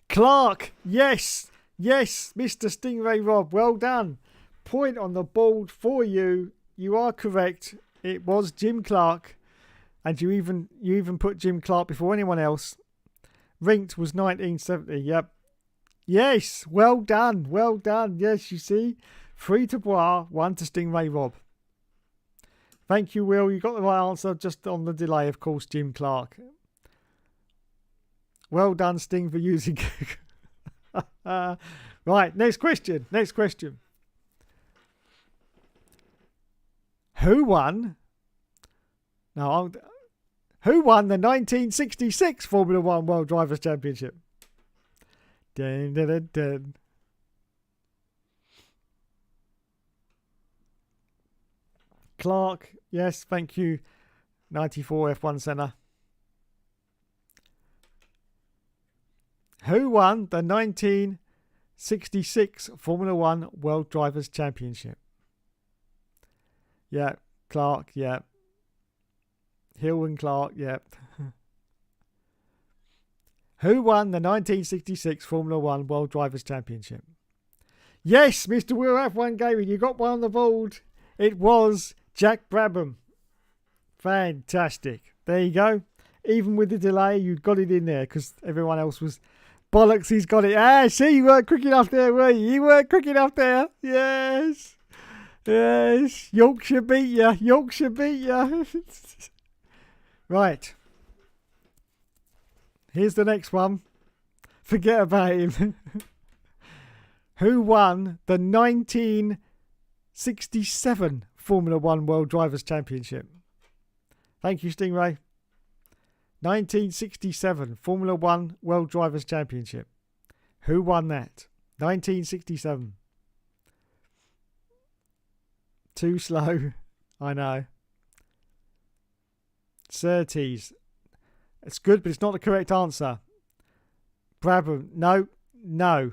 [SPEAKER 1] Clark, yes, Mr. Stingray Rob, well done. Point on the board for you. You are correct. It was Jim Clark, and you even put Jim Clark before anyone else. Rinked was 1970. Yep. Yes. Well done. Yes, you see, 3 to Bois, 1 to Stingray Rob. Thank you, Will. You got the right answer. Just on the delay, of course, Jim Clark. Well done, Sting, for using. Right. Next question. Who won the 1966 Formula One World Drivers' Championship? Dun, dun, dun, dun. Clark, yes, thank you. 94 F1 Senna. Who won the 1966 Formula One World Drivers' Championship? Yeah, Clark, yeah. Hill and Clark, yeah. Who won the 1966 Formula One World Drivers' Championship? Yes, Mr. Will F1 Gaming, you got one on the board. It was Jack Brabham. Fantastic. There you go. Even with the delay, you got it in there because everyone else was bollocks. He's got it. Ah, see, you weren't quick enough there, were you? You weren't quick enough there. Yes. Yorkshire beat ya. Right. Here's the next one. Forget about him. Who won the 1967 Formula One World Drivers' Championship? Thank you, Stingray. 1967 Formula One World Drivers' Championship. Who won that? 1967. Too slow. I know. Surtees. It's good, but it's not the correct answer. Brabham. No. No.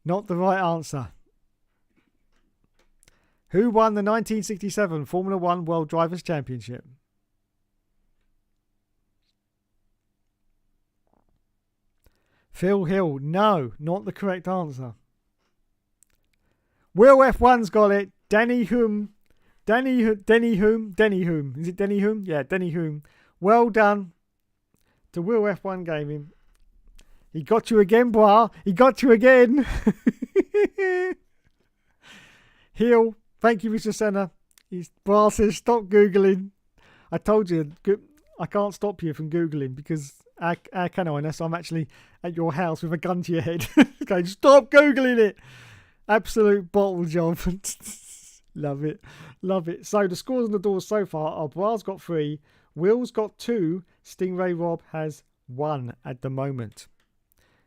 [SPEAKER 1] Not the right answer. Who won the 1967 Formula One World Drivers' Championship? Phil Hill. No, not the correct answer. Will F1's got it. Denny Hume. Denny Hume. Is it Denny Hume? Yeah, Denny Hume. Well done to Will F1 Gaming. He got you again, brah. He got you again. Hill. Thank you, Mr. Senna. Brah says, stop Googling. I told you, I can't stop you from Googling because how can I, unless I'm actually at your house with a gun to your head. Going, stop Googling it. Absolute bottle job. Love it. Love it. So the scores on the doors so far are Brah's got 3, Will's got 2, Stingray Rob has 1 at the moment.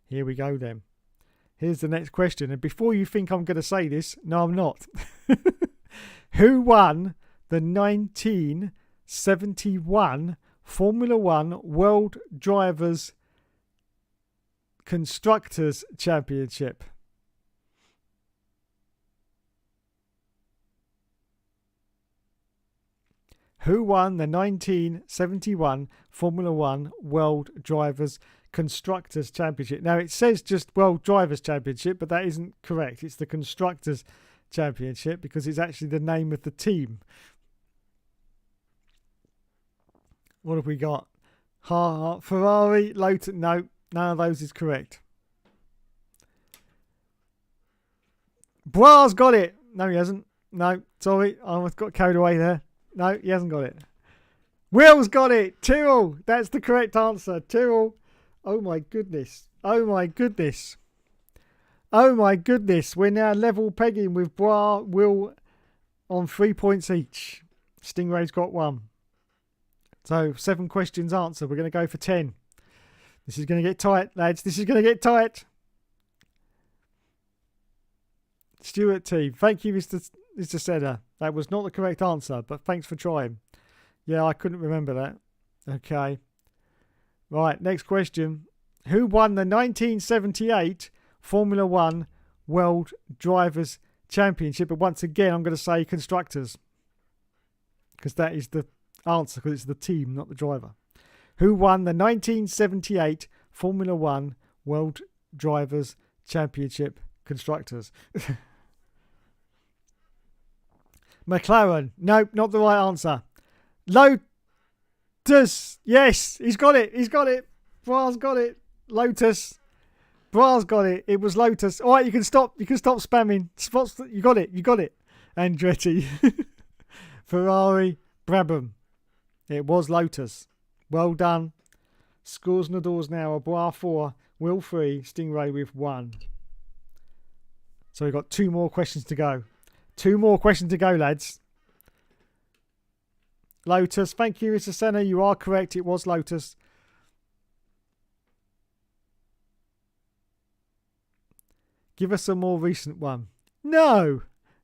[SPEAKER 1] Here we go then. Here's the next question. And before you think I'm going to say this, no, I'm not. Who won the 1971 Formula One World Drivers' Constructors' Championship? Who won the 1971 Formula One World Drivers' Constructors' Championship? Now, it says just World Drivers' Championship, but that isn't correct. It's the Constructors' Championship because it's actually the name of the team. What have we got? Ferrari, Lotus. No, none of those is correct. Brah's got it. No, he hasn't. No, sorry. I got carried away there. No, he hasn't got it. Will's got it. Tyrrell. That's the correct answer. Tyrrell. Oh my goodness. Oh my goodness. Oh my goodness. We're now level pegging with Brah, Will on 3 points each. Stingray's got 1. So 7 questions answered. We're going to go for 10. This is going to get tight, lads. This is going to get tight. Stuart T. Thank you, Mr. Senna. That was not the correct answer, but thanks for trying. Yeah, I couldn't remember that. Okay. Right, next question. Who won the 1978 Formula One World Drivers' Championship? But once again, I'm going to say constructors. Because that is the answer, because it's the team, not the driver. Who won the 1978 Formula One World Drivers' Championship constructors? McLaren. Nope, not the right answer. Lotus. Yes, he's got it. He's got it. Brah's got it. Lotus. Brah's got it. It was Lotus. All right, you can stop. You can stop spamming. You got it. You got it. Andretti. Ferrari. Brabham. It was Lotus. Well done. Scores on the doors now are Brah 4, Will 3, Stingray with 1. So we've got 2 more questions to go. 2 more questions to go, lads. Lotus. Thank you, Mr. Senna. You are correct. It was Lotus. Give us a more recent one. No.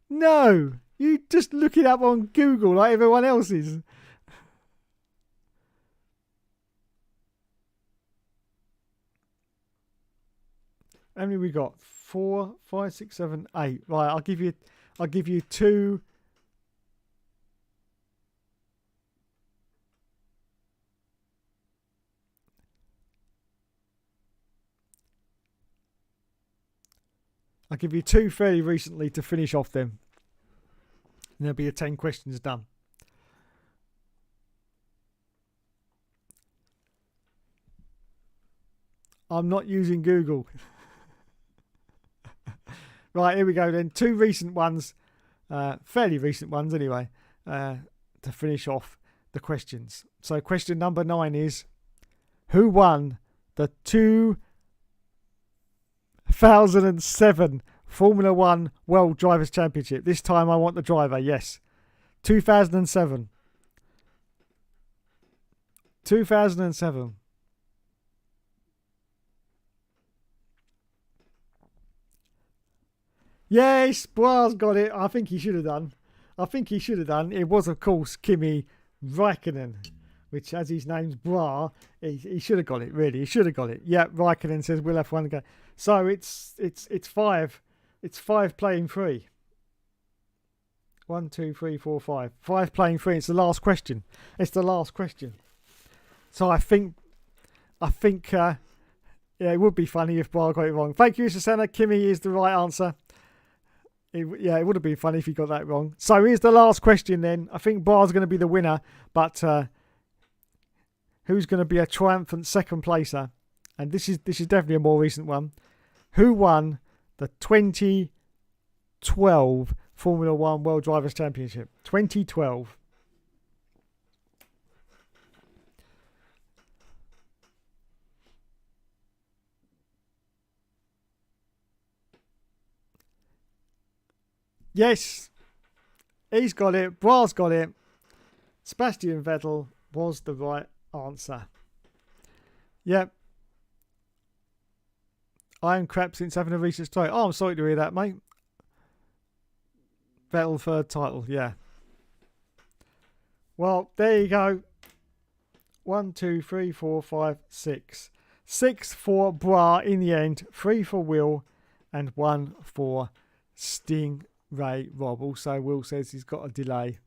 [SPEAKER 1] No. You just look it up on Google like everyone else is. How many we got? 4, 5, 6, 7, 8. Right, I'll give you 2. I'll give you 2 fairly recently to finish off them. And there'll be a 10 questions done. I'm not using Google. Right, here we go then. 2 recent ones, fairly recent ones anyway, to finish off the questions. So question number 9 is, who won the 2007 Formula One World Drivers' Championship. This time I want the driver, yes. 2007. 2007. Yes, Bois got it. I think he should have done. It was, of course, Kimi Raikkonen, which, as his name's Bra, he should have got it, really. He should have got it. Yeah, Raikkonen says we'll have one go. So it's five. It's 5 playing 3. 1, 2, 3, 4, 5. 5 playing 3. It's the last question. So I think yeah, it would be funny if Bra got it wrong. Thank you, Susanna. Kimi is the right answer. It would have been funny if he got that wrong. So here's the last question then. I think Bra's going to be the winner, but who's going to be a triumphant second placer? And this is definitely a more recent one. Who won the 2012 Formula One World Drivers' Championship? 2012. Yes, he's got it. Bra's got it. Sebastian Vettel was the right answer. Yep. I am crap since having a recent strike. Oh, I'm sorry to hear that, mate. Vettel third title, yeah. Well, there you go. 1, 2, 3, 4, 5, 6. 6 for Bra in the end. 3 for Will, and 1 for Stingray Rob. Also, Will says he's got a delay.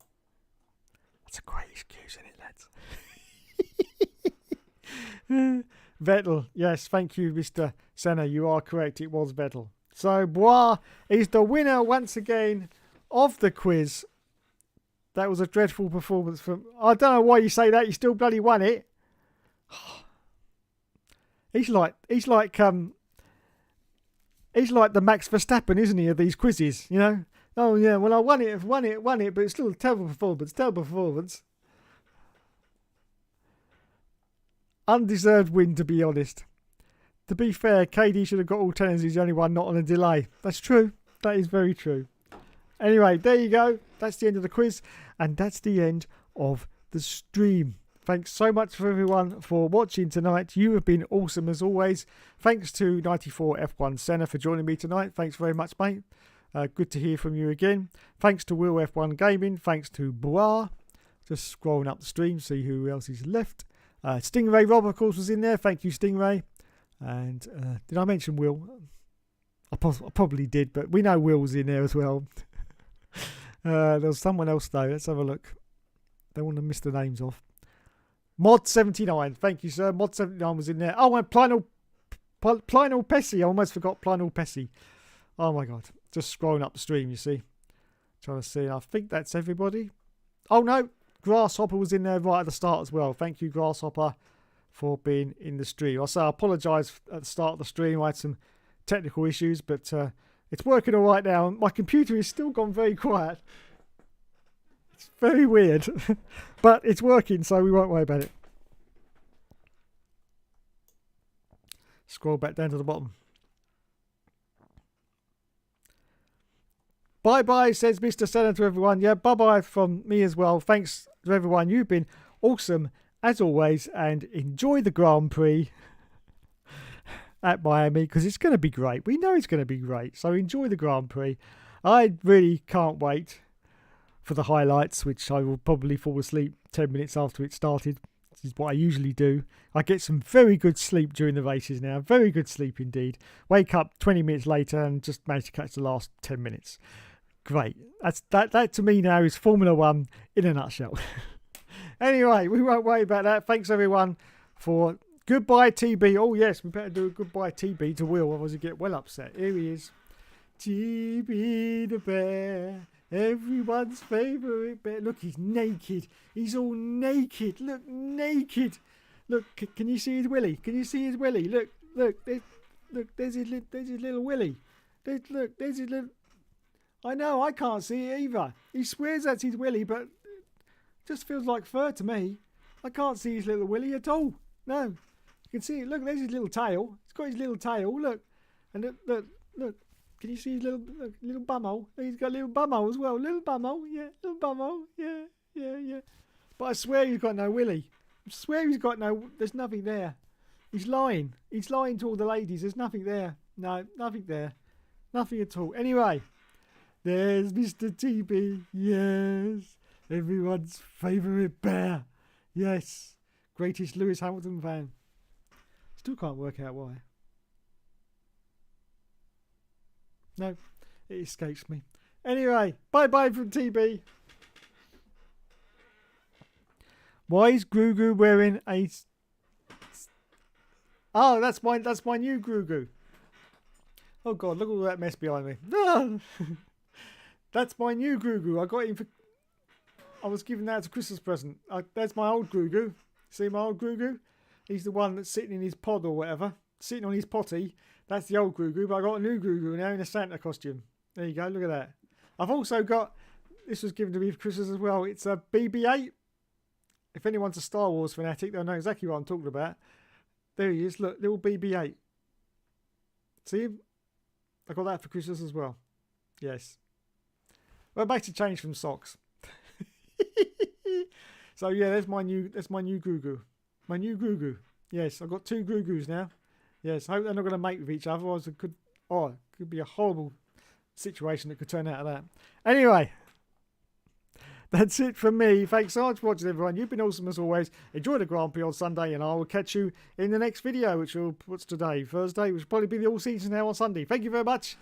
[SPEAKER 1] That's a great excuse, isn't it, lads? Vettel, yes, thank you, Mr. Senna. You are correct. It was Vettel. So Bois is the winner once again of the quiz. That was a dreadful performance from. I don't know why you say that. You still bloody won it. He's like the Max Verstappen, isn't he, of these quizzes? You know. Oh yeah, well I won it, but it's still a terrible performance. Undeserved win, to be honest. To be fair, KD should have got all 10 as he's the only one not on a delay. That's true. That is very true. Anyway, there you go. That's the end of the quiz. And that's the end of the stream. Thanks so much for everyone for watching tonight. You have been awesome as always. Thanks to 94 F1 Senna for joining me tonight. Thanks very much, mate. Good to hear from you again. Thanks to Will F1 Gaming. Thanks to Bois. Just scrolling up the stream, see who else is left. Stingray Rob, of course, was in there. Thank you, Stingray. And did I mention Will? I probably did, but we know Will's in there as well. There was someone else, though. Let's have a look. Don't want to miss the names off. Mod79. Thank you, sir. Mod79 was in there. Oh, and Plynal Pessy. I almost forgot Plynal Pessy. Oh, my God. Just scrolling up the stream, you see. Trying to see. I think that's everybody. Oh, no. Grasshopper was in there right at the start as well. Thank you, Grasshopper, for being in the stream. I apologise at the start of the stream. I had some technical issues, but it's working all right now. My computer has still gone very quiet. It's very weird, but it's working, so we won't worry about it. Scroll back down to the bottom. Bye-bye, says Mr. Senna to everyone. Yeah, bye-bye from me as well. Thanks to everyone. You've been awesome, as always, and enjoy the Grand Prix at Miami, because it's going to be great. We know it's going to be great, so enjoy the Grand Prix. I really can't wait for the highlights, which I will probably fall asleep 10 minutes after it started. This is what I usually do. I get some very good sleep during the races now. Very good sleep indeed. Wake up 20 minutes later and just manage to catch the last 10 minutes. Great. That to me now is Formula One in a nutshell. Anyway, we won't worry about that. Thanks everyone for goodbye TB. Oh yes, we better do a goodbye TB to Will, otherwise he'll get well upset. Here he is. TB the bear. Everyone's favourite bear. Look, he's naked. He's all naked. Look, naked. Look, can you see his willy? Can you see his willy? Look, there's his little willy. There's his little... I know, I can't see it either. He swears that's his willy, but it just feels like fur to me. I can't see his little willy at all. No. You can see it. Look, there's his little tail. He's got his little tail. Look. And look. Can you see his little bumhole? He's got a little bumhole as well. Little bumhole, yeah. Little bumhole, yeah. But I swear he's got no willy. I swear he's got no... There's nothing there. He's lying. He's lying to all the ladies. There's nothing there. No, nothing there. Nothing at all. Anyway, there's Mr. TB. Yes. Everyone's favourite bear. Yes. Greatest Lewis Hamilton fan. Still can't work out why. No, it escapes me. Anyway, bye-bye from TB. Why is Grogu wearing a... Oh, that's my new Grogu. Oh, God, look at all that mess behind me. No! That's my new Grogu. I got him for... I was giving that as a Christmas present. There's my old Grogu. See my old Grogu? He's the one that's sitting in his pod or whatever. Sitting on his potty. That's the old Grogu, but I got a new Grogu now in a Santa costume. There you go, look at that. I've also got, this was given to me for Christmas as well, it's a BB-8. If anyone's a Star Wars fanatic, they'll know exactly what I'm talking about. There he is, look, little BB-8. See him? I got that for Christmas as well. Yes. Well, it makes a change from socks. So yeah, that's my new Grogu. My new Grogu. Yes, I've got 2 Grogus now. Yes, I hope they're not going to mate with each other. Otherwise, it could be a horrible situation that could turn out of that. Anyway, that's it from me. Thanks so much for watching, everyone. You've been awesome as always. Enjoy the Grand Prix on Sunday, and I will catch you in the next video, which will, what's today? Thursday, which will probably be the all season now on Sunday. Thank you very much.